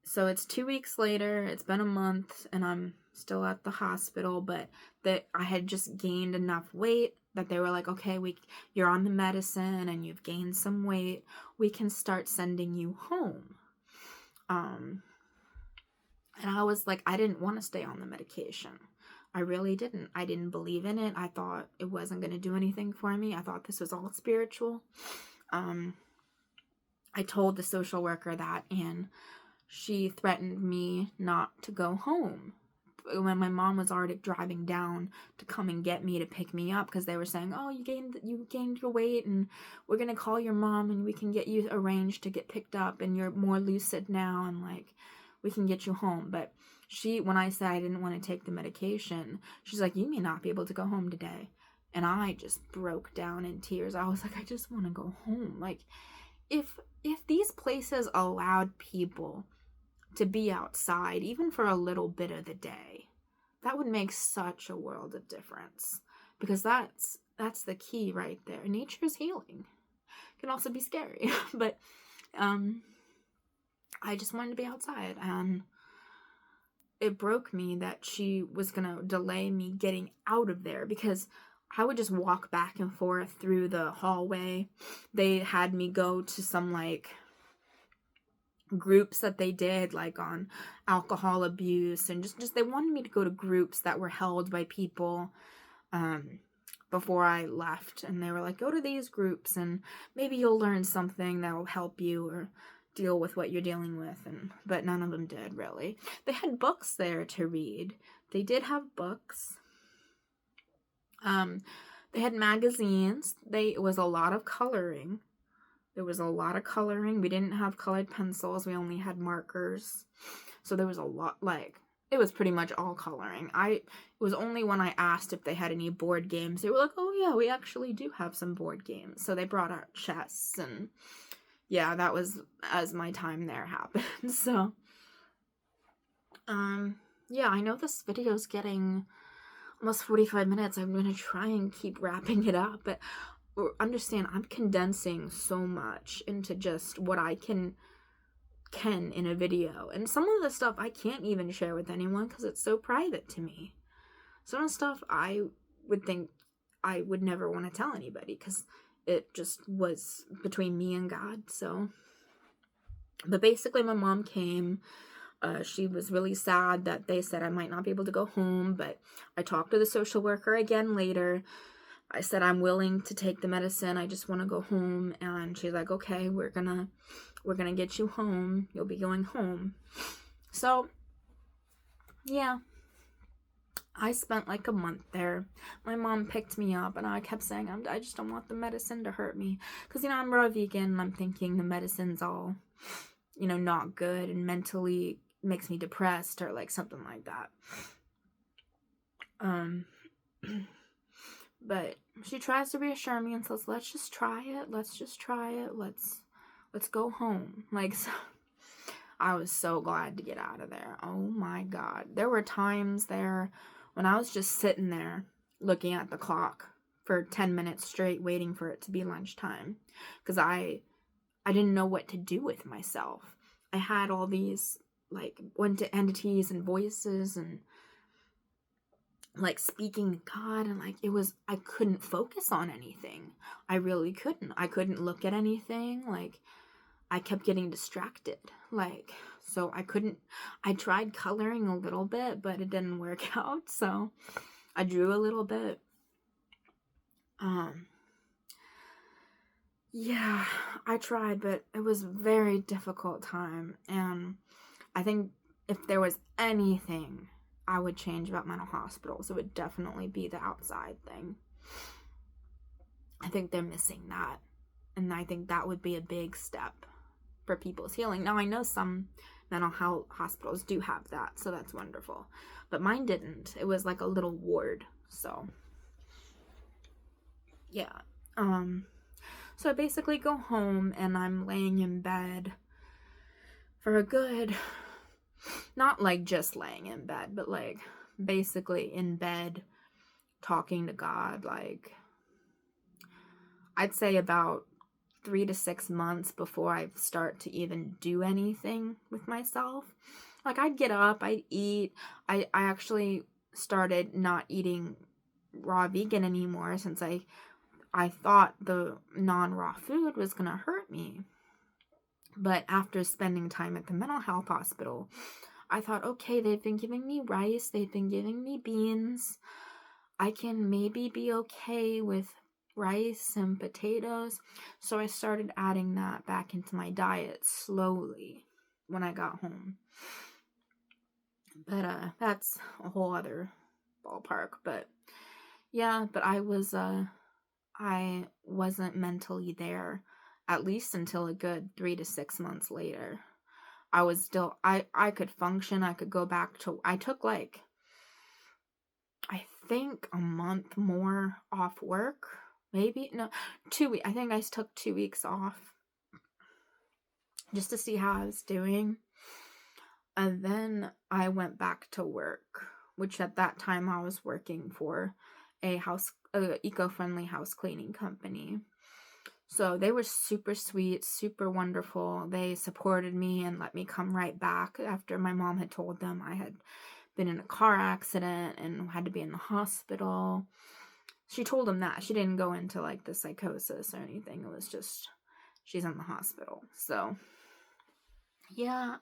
A: so it's 2 weeks later, it's been a month, and I'm still at the hospital, but that I had just gained enough weight that they were like, okay, you're on the medicine and you've gained some weight. We can start sending you home. And I was like, I didn't want to stay on the medication. I really didn't. I didn't believe in it. I thought it wasn't going to do anything for me. I thought this was all spiritual. I told the social worker that, and she threatened me not to go home when my mom was already driving down to come and get me to pick me up, because they were saying, oh, you gained your weight, and we're going to call your mom and we can get you arranged to get picked up, and you're more lucid now, and like, we can get you home. But when I said I didn't want to take the medication, she's like, you may not be able to go home today. And I just broke down in tears. I was like, I just want to go home. Like, if these places allowed people to be outside, even for a little bit of the day, that would make such a world of difference. Because that's the key right there. Nature is healing. It can also be scary. But I just wanted to be outside, and it broke me that she was gonna delay me getting out of there, because I would just walk back and forth through the hallway. They had me go to some like groups that they did like on alcohol abuse, and just they wanted me to go to groups that were held by people before I left, and they were like, go to these groups and maybe you'll learn something that will help you or deal with what you're dealing with. But none of them did, really. They had books there to read. They did have books. They had magazines. It was a lot of coloring. There was a lot of coloring. We didn't have colored pencils. We only had markers. So there was a lot, like, it was pretty much all coloring. It was only when I asked if they had any board games, they were like, oh yeah, we actually do have some board games. So they brought out chess, and yeah, that was as my time there happened. So, yeah, I know this video's getting almost 45 minutes. I'm going to try and keep wrapping it up, but understand, I'm condensing so much into just what I can in a video, and some of the stuff I can't even share with anyone because it's so private to me. Some of the stuff I would think I would never want to tell anybody because it just was between me and God. So, but basically my mom came. She was really sad that they said I might not be able to go home, but I talked to the social worker again later. I said, I'm willing to take the medicine. I just want to go home. And she's like, okay, we're gonna get you home. You'll be going home. So, yeah. I spent like a month there. My mom picked me up, and I kept saying, I just don't want the medicine to hurt me. Because, I'm raw vegan, and I'm thinking the medicine's all, not good and mentally makes me depressed or like something like that. Um, but she tries to reassure me and says, let's just try it. Let's just try it. Let's go home. Like, so, I was so glad to get out of there. Oh my God. There were times there when I was just sitting there looking at the clock for 10 minutes straight, waiting for it to be lunchtime. Because I didn't know what to do with myself. I had all these, like, went to entities and voices and, like, speaking to God, and, like, I couldn't focus on anything. I really couldn't. I couldn't look at anything. Like, I kept getting distracted. Like, so I tried coloring a little bit, but it didn't work out, so I drew a little bit. Yeah, I tried, but it was a very difficult time, and I think if there was anything I would change about mental hospitals, it would definitely be the outside thing. I think they're missing that, and I think that would be a big step for people's healing. Now, I know some mental health hospitals do have that, so that's wonderful, but mine didn't. It was like a little ward, so yeah. So I basically go home and I'm laying in bed for a good, not like just laying in bed, but like basically in bed talking to God. Like, I'd say about 3 to 6 months before I start to even do anything with myself. Like, I'd get up, I'd eat. I actually started not eating raw vegan anymore since I thought the non-raw food was gonna hurt me. But after spending time at the mental health hospital, I thought, okay, they've been giving me rice, they've been giving me beans. I can maybe be okay with rice and potatoes. So I started adding that back into my diet slowly when I got home. But that's a whole other ballpark. But yeah, but I wasn't mentally there, at least until a good 3 to 6 months later. I was still, I could function. I could go back to, I took like, I think a month more off work. Maybe, no, 2 weeks. I think I took 2 weeks off just to see how I was doing. And then I went back to work, which at that time I was working for a eco-friendly house cleaning company. So they were super sweet, super wonderful. They supported me and let me come right back after my mom had told them I had been in a car accident and had to be in the hospital. She told them that. She didn't go into like the psychosis or anything. It was just she's in the hospital. So yeah,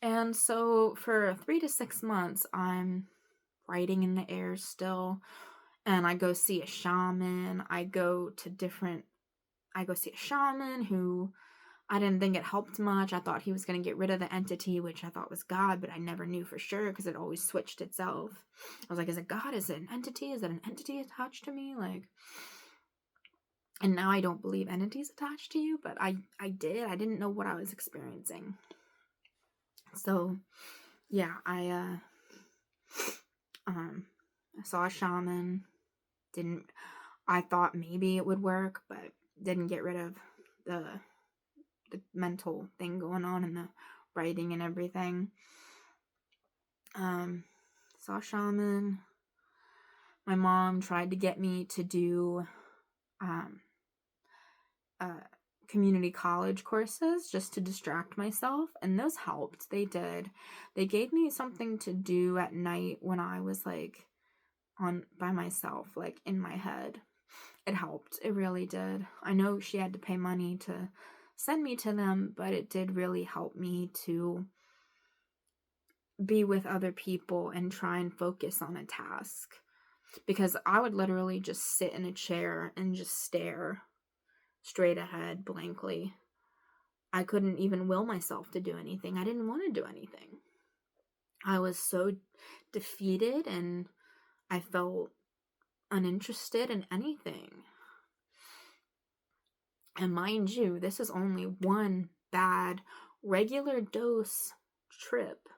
A: and so for 3 to 6 months I'm writing in the air still, and I go see a shaman. I go see a shaman who I didn't think it helped much. I thought he was going to get rid of the entity, which I thought was God, but I never knew for sure because it always switched itself. I was like, is it God? Is it an entity? Is it an entity attached to me? Like, and now I don't believe entities attached to you, but I did. I didn't know what I was experiencing. So, yeah, I saw a shaman. I thought maybe it would work, but didn't get rid of the mental thing going on and the writing and everything. Saw a shaman. My mom tried to get me to do community college courses just to distract myself, and those helped. They did. They gave me something to do at night when I was like on by myself, like in my head. It helped. It really did. I know she had to pay money to send me to them, but it did really help me to be with other people and try and focus on a task. Because I would literally just sit in a chair and just stare straight ahead blankly. I couldn't even will myself to do anything. I didn't want to do anything. I was so defeated and I felt uninterested in anything. And mind you, this is only one bad regular dose trip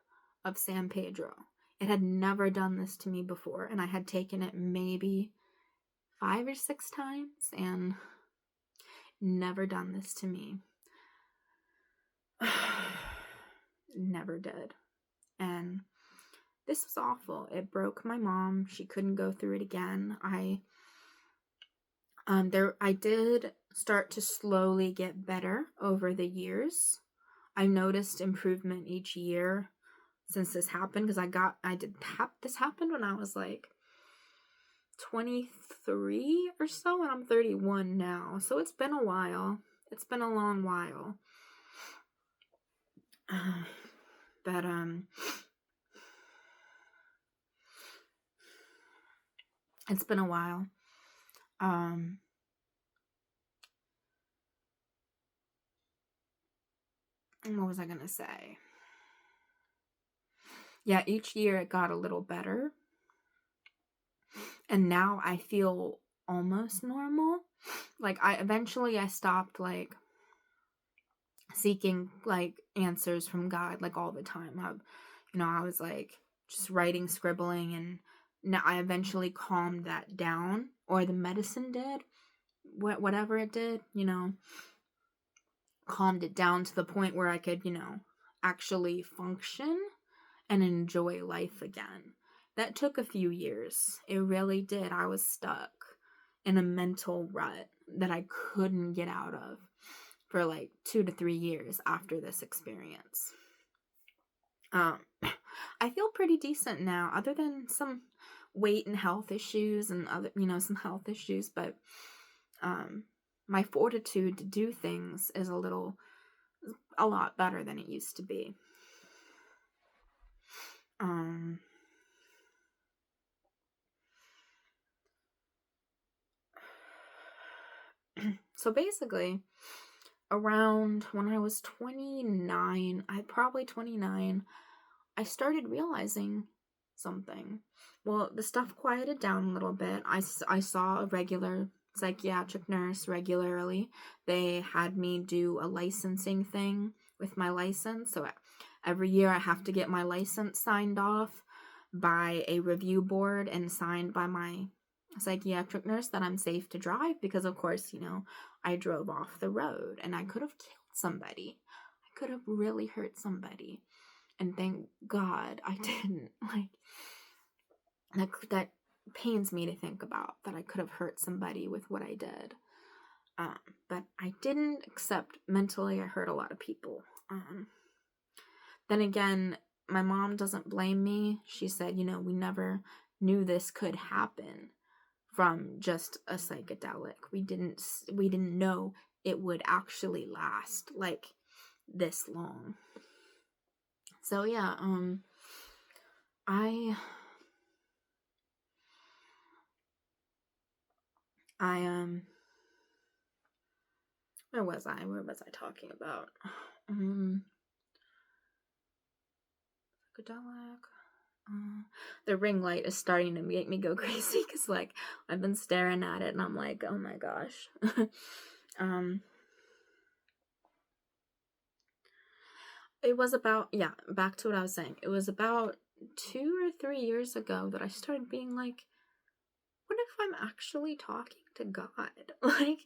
A: of San Pedro. It had never done this to me before, and I had taken it maybe 5 or 6 times and never done this to me. Never did. And this was awful. It broke my mom. She couldn't go through it again. I did start to slowly get better over the years. I noticed improvement each year since this happened, because this happened when I was like 23 or so, and I'm 31 now. So it's been a while. It's been a long while. But it's been a while. What was I gonna say? Yeah, each year it got a little better. And now I feel almost normal. Like, I stopped, like, seeking, like, answers from God, like, all the time. I was, like, just writing, scribbling, and now I eventually calmed that down, or the medicine did, whatever it did, calmed it down to the point where I could, actually function and enjoy life again. That took a few years. It really did. I was stuck in a mental rut that I couldn't get out of for like 2 to 3 years after this experience. I feel pretty decent now, other than some weight and health issues and other, some health issues, but my fortitude to do things is a lot better than it used to be. So basically, around when I was 29, I started realizing something. Well, the stuff quieted down a little bit. I saw a regular psychiatric nurse regularly. They had me do a licensing thing with my license. So every year I have to get my license signed off by a review board and signed by my psychiatric nurse that I'm safe to drive, because of course, I drove off the road and I could have killed somebody. I could have really hurt somebody. And thank God I didn't. Like, that pains me to think about, that I could have hurt somebody with what I did. But I didn't, except mentally I hurt a lot of people. Then again, my mom doesn't blame me. She said, we never knew this could happen from just a psychedelic. We didn't know it would actually last like this long. So yeah, where was I talking about? Psychedelic. The ring light is starting to make me go crazy, because like I've been staring at it and I'm like, oh my gosh. It was about, back to what I was saying. It was about 2 or 3 years ago that I started being like, what if I'm actually talking to God? Like,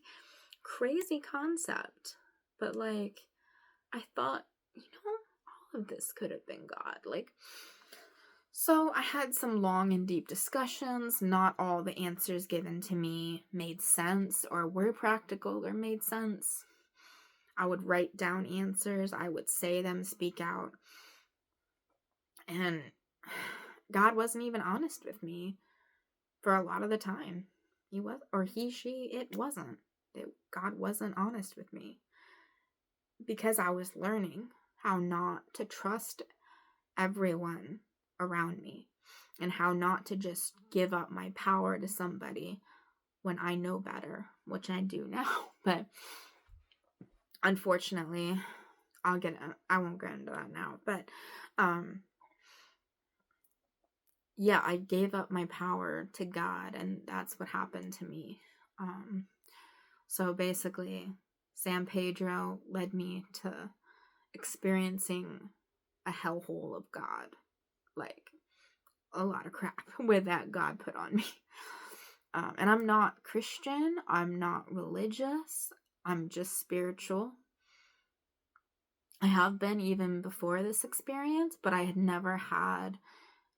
A: crazy concept. But like, I thought, all of this could have been God. Like, so I had some long and deep discussions. Not all the answers given to me made sense or were practical or made sense. I would write down answers. I would say them, speak out. And God wasn't even honest with me for a lot of the time. He was, or he, she, it wasn't. God wasn't honest with me, because I was learning how not to trust everyone around me, and how not to just give up my power to somebody when I know better, which I do now. But unfortunately, I won't get into that now, but yeah, I gave up my power to God, and that's what happened to me. So basically, San Pedro led me to experiencing a hellhole of God. Like, a lot of crap with that God put on me. And I'm not Christian. I'm not religious. I'm just spiritual. I have been even before this experience, but I had never had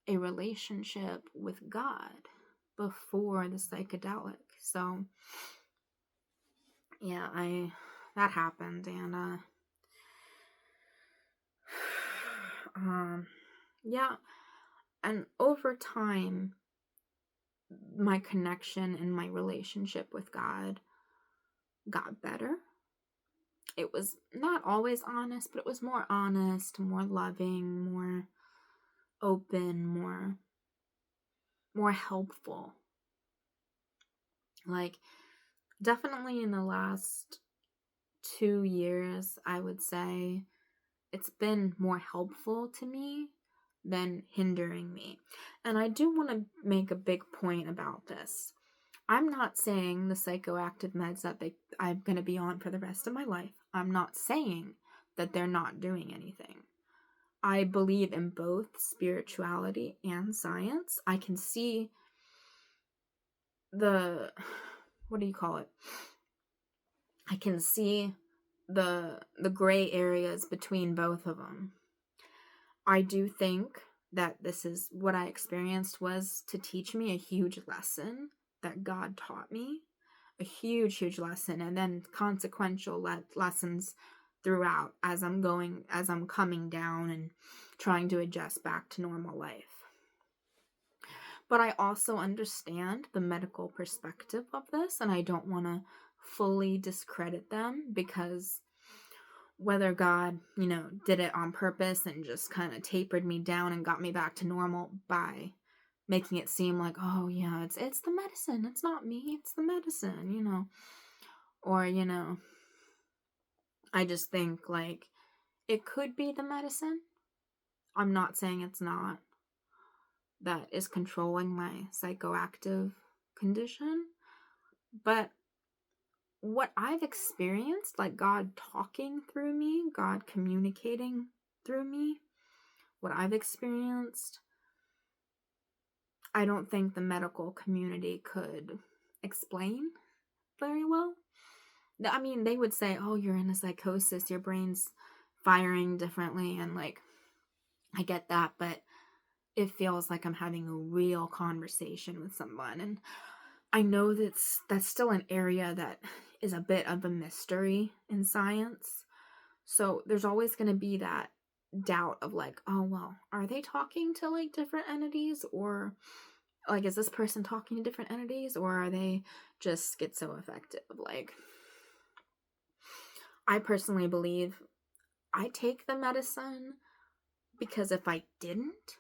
A: a relationship with God before the psychedelic. So yeah, that happened, and yeah, and over time my connection and my relationship with God got better. It was not always honest, but it was more honest, more loving, more open, more helpful. Like, definitely in the last 2 years, I would say it's been more helpful to me than hindering me. And I do want to make a big point about this. I'm not saying the psychoactive meds that I'm going to be on for the rest of my life, I'm not saying that they're not doing anything. I believe in both spirituality and science. I can see what do you call it? I can see the gray areas between both of them. I do think that this is what I experienced was to teach me a huge lesson that God taught me, a huge lesson, and then consequential lessons throughout as I'm coming down and trying to adjust back to normal life. But I also understand the medical perspective of this, and I don't want to fully discredit them, because whether God, did it on purpose and just kind of tapered me down and got me back to normal by making it seem like, oh yeah, it's the medicine, it's not me, it's the medicine, or, I just think like it could be the medicine. I'm not saying it's not, that is controlling my psychoactive condition, but what I've experienced, like God talking through me, God communicating through me, what I've experienced, I don't think the medical community could explain very well. I mean, they would say, oh, you're in a psychosis, your brain's firing differently, and like, I get that, but it feels like I'm having a real conversation with someone. And I know that's still an area that is a bit of a mystery in science. So there's always going to be that doubt of like, oh, well, are they talking to like different entities, or like, is this person talking to different entities, or are they just schizoaffective? Like, I personally believe I take the medicine because if I didn't,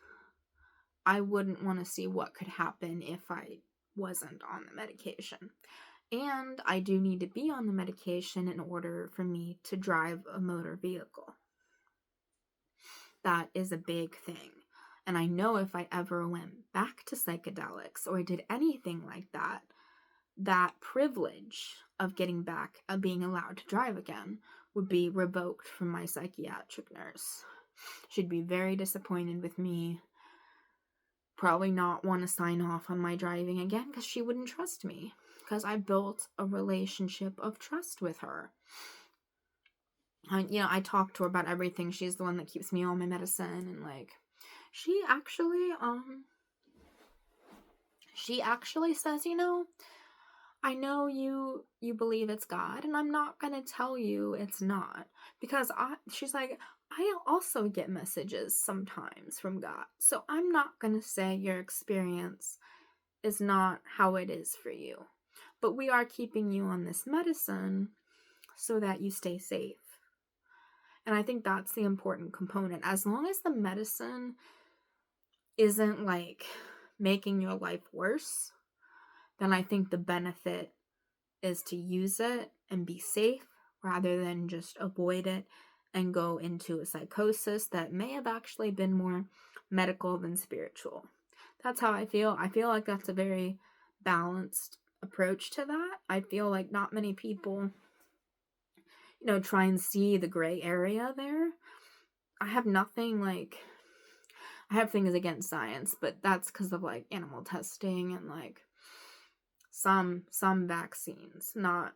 A: I wouldn't want to see what could happen if I wasn't on the medication. And I do need to be on the medication in order for me to drive a motor vehicle. That is a big thing. And I know if I ever went back to psychedelics or did anything like that, that privilege of getting back, of being allowed to drive again, would be revoked from my psychiatric nurse. She'd be very disappointed with me, probably not want to sign off on my driving again because she wouldn't trust me, because I built a relationship of trust with her. I talk to her about everything. She's the one that keeps me on my medicine, and like, she actually says, I know you believe it's God, and I'm not gonna tell you it's not, because she's like, I also get messages sometimes from God, so I'm not gonna say your experience is not how it is for you, but we are keeping you on this medicine so that you stay safe. And I think that's the important component. As long as the medicine isn't like making your life worse, then I think the benefit is to use it and be safe rather than just avoid it and go into a psychosis that may have actually been more medical than spiritual. That's how I feel. I feel like that's a very balanced approach to that. I feel like not many people try and see the gray area there. I have nothing like I have things against science, but that's because of like animal testing and like some vaccines. Not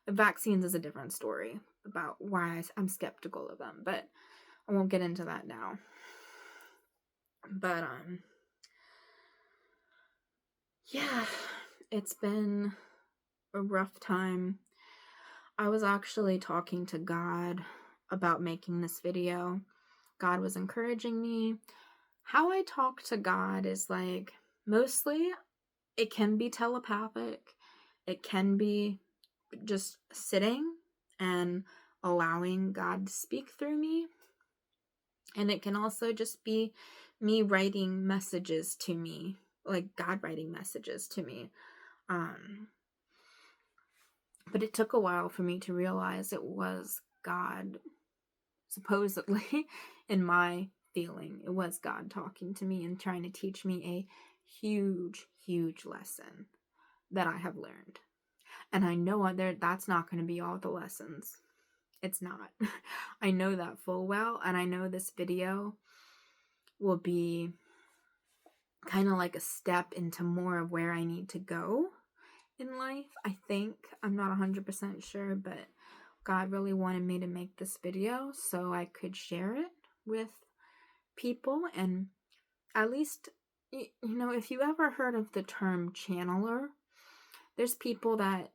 A: vaccines is a different story about why I'm skeptical of them, but I won't get into that now. But yeah, it's been a rough time. I was actually talking to God about making this video. God was encouraging me. How I talk to God is like, mostly it can be telepathic. It can be just sitting and allowing God to speak through me. And it can also just be me writing messages to me, like God writing messages to me. But it took a while for me to realize it was God, supposedly, in my feeling. It was God talking to me and trying to teach me a huge, huge lesson that I have learned. And I know that's not going to be all the lessons. It's not. I know that full well, and I know this video will be kind of like a step into more of where I need to go in life. I think. I'm not 100% sure, but God really wanted me to make this video so I could share it with people. And at least, if you ever heard of the term channeler, there's people that,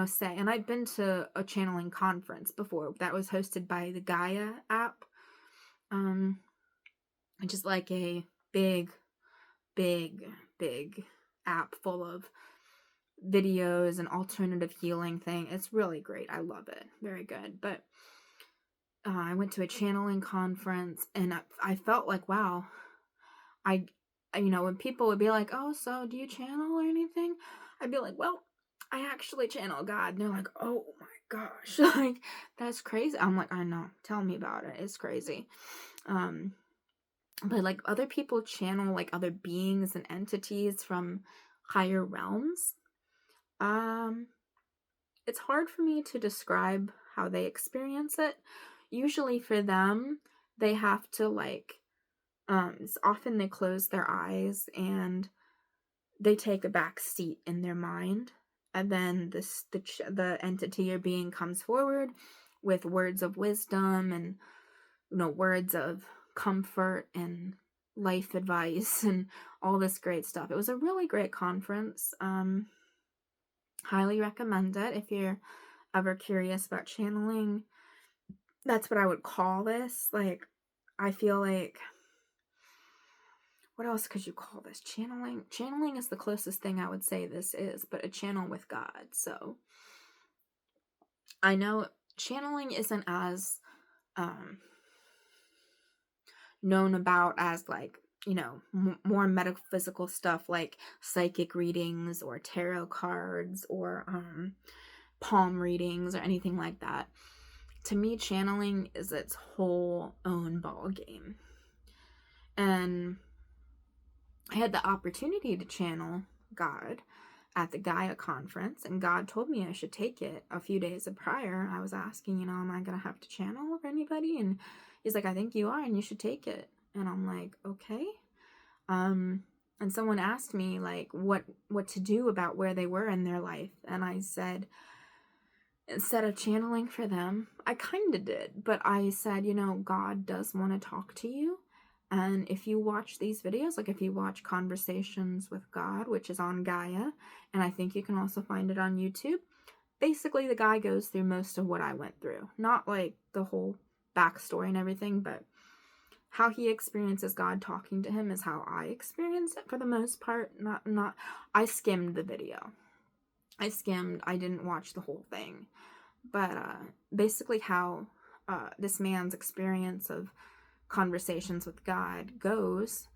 A: say, and I've been to a channeling conference before that was hosted by the Gaia app, which is like a big, big, big app full of videos and alternative healing thing. It's really great. I love it. Very good. But I went to a channeling conference and I felt like, wow, when people would be like, oh, so do you channel or anything? I'd be like, well, I actually channel God. And they're like, oh my gosh, like, that's crazy. I'm like, I know, tell me about it. It's crazy. But like other people channel like other beings and entities from higher realms. It's hard for me to describe how they experience it. Usually for them, they have to like, often they close their eyes and they take a back seat in their mind, and then the entity or being comes forward with words of wisdom and words of comfort and life advice and all this great stuff. It was a really great conference. Highly recommend it if you're ever curious about channeling. That's what I would call this. Like, I feel like, what else could you call this? Channeling is the closest thing I would say this is, but a channel with God. So I know channeling isn't as known about as like, more metaphysical stuff like psychic readings or tarot cards or palm readings or anything like that. To me, channeling is its whole own ball game. And I had the opportunity to channel God at the Gaia conference, and God told me I should take it a few days prior. I was asking, am I going to have to channel with anybody? And he's like, I think you are, and you should take it. And I'm like, okay. And someone asked me like what to do about where they were in their life. And I said, instead of channeling for them, I kind of did, but I said, God does want to talk to you. And if you watch these videos, like if you watch Conversations with God, which is on Gaia, and I think you can also find it on YouTube, basically the guy goes through most of what I went through. Not like the whole backstory and everything, but how he experiences God talking to him is how I experience it for the most part. Not I skimmed the video. I didn't watch the whole thing. But basically how this man's experience of Conversations with God goes,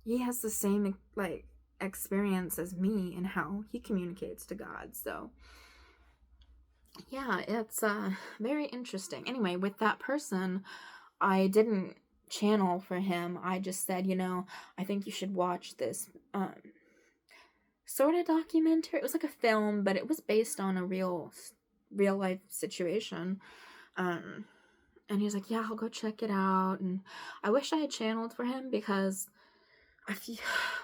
A: he has the same like experience as me and how he communicates to God. So yeah, it's very interesting. Anyway, with that person, I didn't channel for him. I just said, I think you should watch this sort of documentary. It was like a film, but it was based on a real real life situation. And he's like, yeah, I'll go check it out. And I wish I had channeled for him, because a few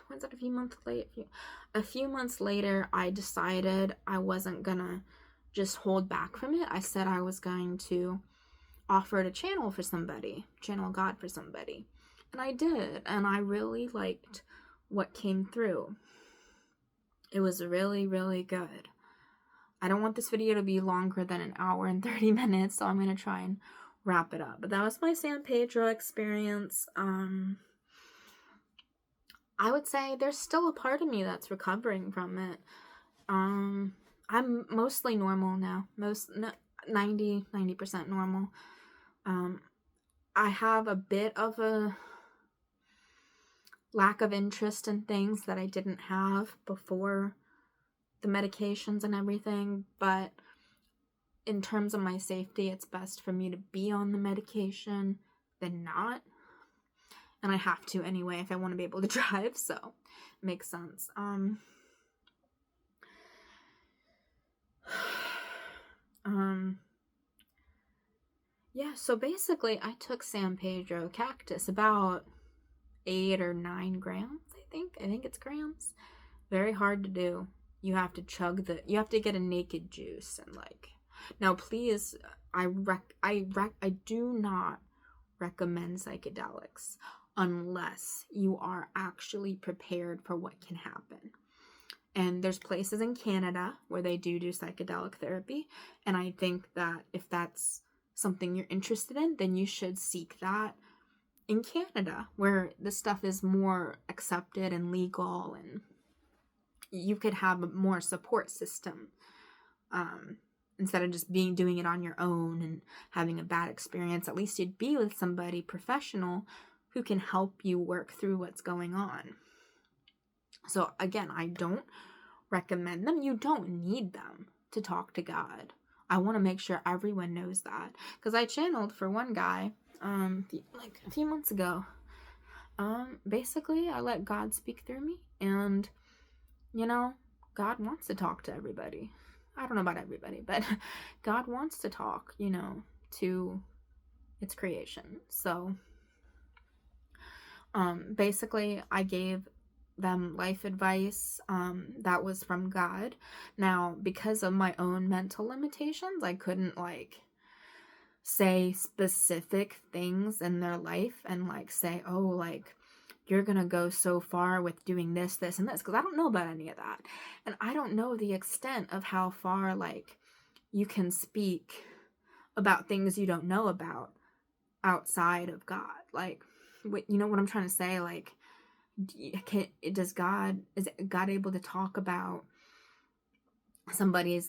A: when's that, a few months later, I decided I wasn't gonna just hold back from it. I said I was going to offer to channel God for somebody. And I did, and I really liked what came through. It was really, really good. I don't want this video to be longer than an hour and 30 minutes, so I'm going to try and wrap it up. But that was my San Pedro experience. I would say there's still a part of me that's recovering from it. I'm mostly normal now. 90% normal. I have a bit of a lack of interest in things that I didn't have before the medications and everything, but in terms of my safety, it's best for me to be on the medication than not. And I have to anyway if I want to be able to drive, so it makes sense. Yeah, so basically I took San Pedro cactus, about 8 or 9 grams, I think it's grams. Very hard to do. You have to you have to get a naked juice, and like, now please, I do not recommend psychedelics unless you are actually prepared for what can happen. And there's places in Canada where they do psychedelic therapy, and I think that if that's something you're interested in, then you should seek that in Canada, where this stuff is more accepted and legal, and you could have a more support system, instead of just doing it on your own and having a bad experience. At least you'd be with somebody professional who can help you work through what's going on. So again, I don't recommend them. You don't need them to talk to God. I want to make sure everyone knows that, because I channeled for one guy like a few months ago. Basically, I let God speak through me, and God wants to talk to everybody. I don't know about everybody, but God wants to talk, to its creation. So basically I gave them life advice that was from God. Now, because of my own mental limitations, I couldn't say specific things in their life and say, oh, you're gonna go so far with doing this, this, and this, because I don't know about any of that. And I don't know the extent of how far you can speak about things you don't know about outside of God. You know what I'm trying to say? Is God able to talk about somebody's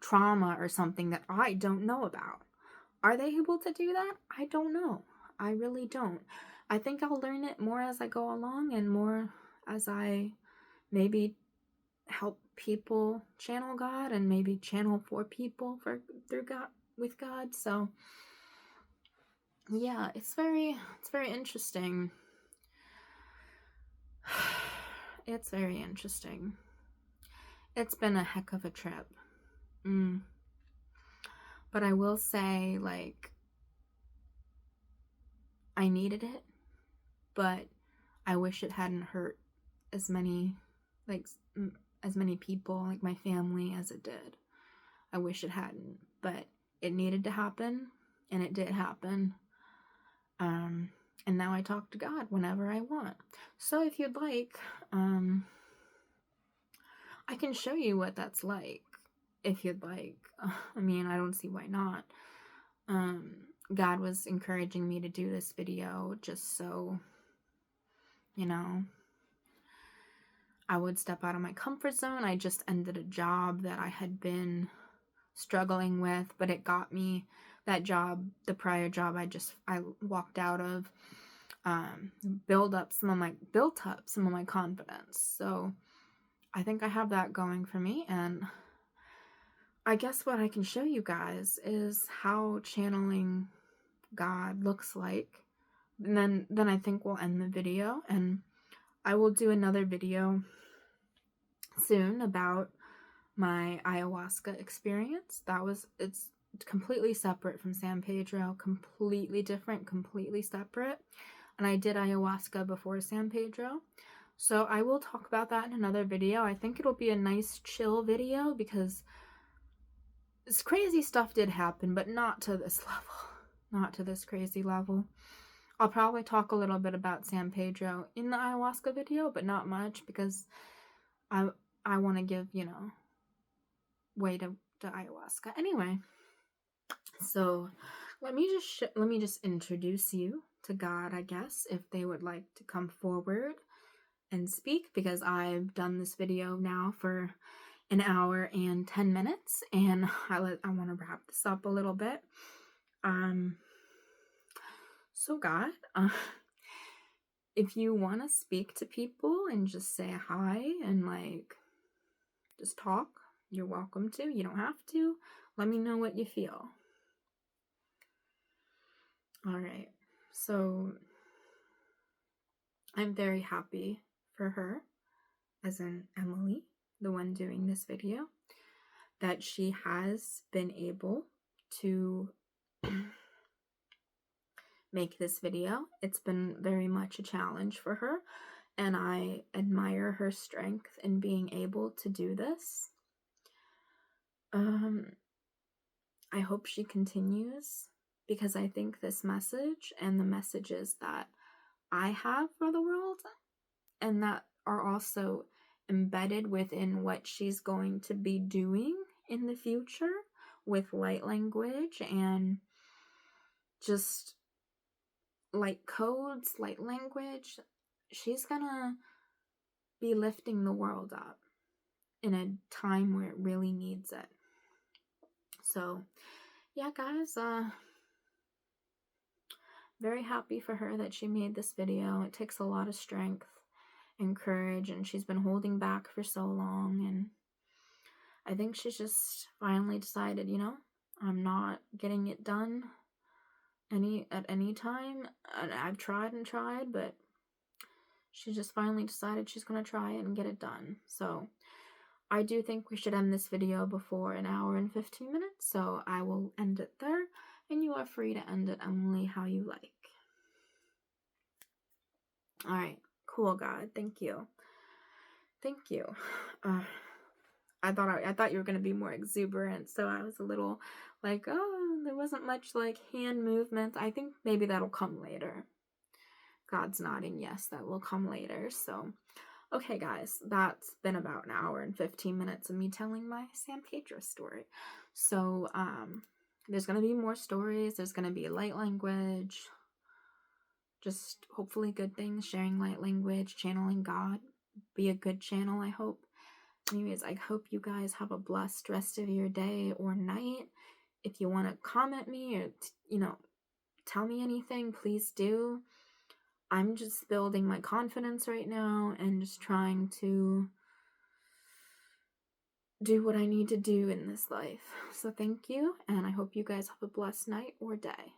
A: trauma or something that I don't know about? Are they able to do that? I don't know. I really don't. I think I'll learn it more as I go along, and more as I maybe help people channel God, and maybe channel for people through God, with God. So yeah, it's very interesting. It's very interesting. It's been a heck of a trip. But I will say, I needed it, but I wish it hadn't hurt as many people, my family, as it did. I wish it hadn't, but it needed to happen, and it did happen. And now I talk to God whenever I want. So if you'd like, I can show you what that's like, if you'd like. I mean, I don't see why not. God was encouraging me to do this video just so, I would step out of my comfort zone. I just ended a job that I had been struggling with, but it got me that job, the prior job I walked out of, built up some of my confidence. So I think I have that going for me, and I guess what I can show you guys is how channeling God looks like. And then I think we'll end the video, and I will do another video soon about my ayahuasca experience. It's completely separate from San Pedro, completely different, completely separate. And I did ayahuasca before San Pedro. So I will talk about that in another video. I think it'll be a nice chill video because this crazy stuff did happen, but not to this level. Not to this crazy level. I'll probably talk a little bit about San Pedro in the ayahuasca video, but not much because I want to give, way to ayahuasca. Anyway, so let me just introduce you to God, I guess, if they would like to come forward and speak, because I've done this video now for an hour and 10 minutes, and I want to wrap this up a little bit. So God, if you want to speak to people and just say hi and just talk, you're welcome to. You don't have to. Let me know what you feel. All right. So I'm very happy for her, as in Emily, the one doing this video, that she has been able to make this video. It's been very much a challenge for her, and I admire her strength in being able to do this. I hope she continues, because I think this message and the messages that I have for the world and that are also embedded within what she's going to be doing in the future with light language and just light codes, light language, she's gonna be lifting the world up in a time where it really needs it. So yeah, guys, very happy for her that she made this video. It takes a lot of strength and courage, and she's been holding back for so long, and I think she's just finally decided, I'm not getting it done at any time. And I've tried and tried, but she just finally decided she's going to try it and get it done. So I do think we should end this video before an hour and 15 minutes, so I will end it there, and you are free to end it, Emily, how you like. All right, cool, God, thank you. Thank you. I thought you were going to be more exuberant, so I was a little like, oh, there wasn't much hand movement. I think maybe that'll come later. God's nodding yes, that will come later. So okay, guys, that's been about an hour and 15 minutes of me telling my San Pedro story. So there's going to be more stories. There's going to be light language, just hopefully good things, sharing light language, channeling God. Be a good channel, I hope. Anyways, I hope you guys have a blessed rest of your day or night. If you want to comment me or, tell me anything, please do. I'm just building my confidence right now and just trying to do what I need to do in this life. So thank you, and I hope you guys have a blessed night or day.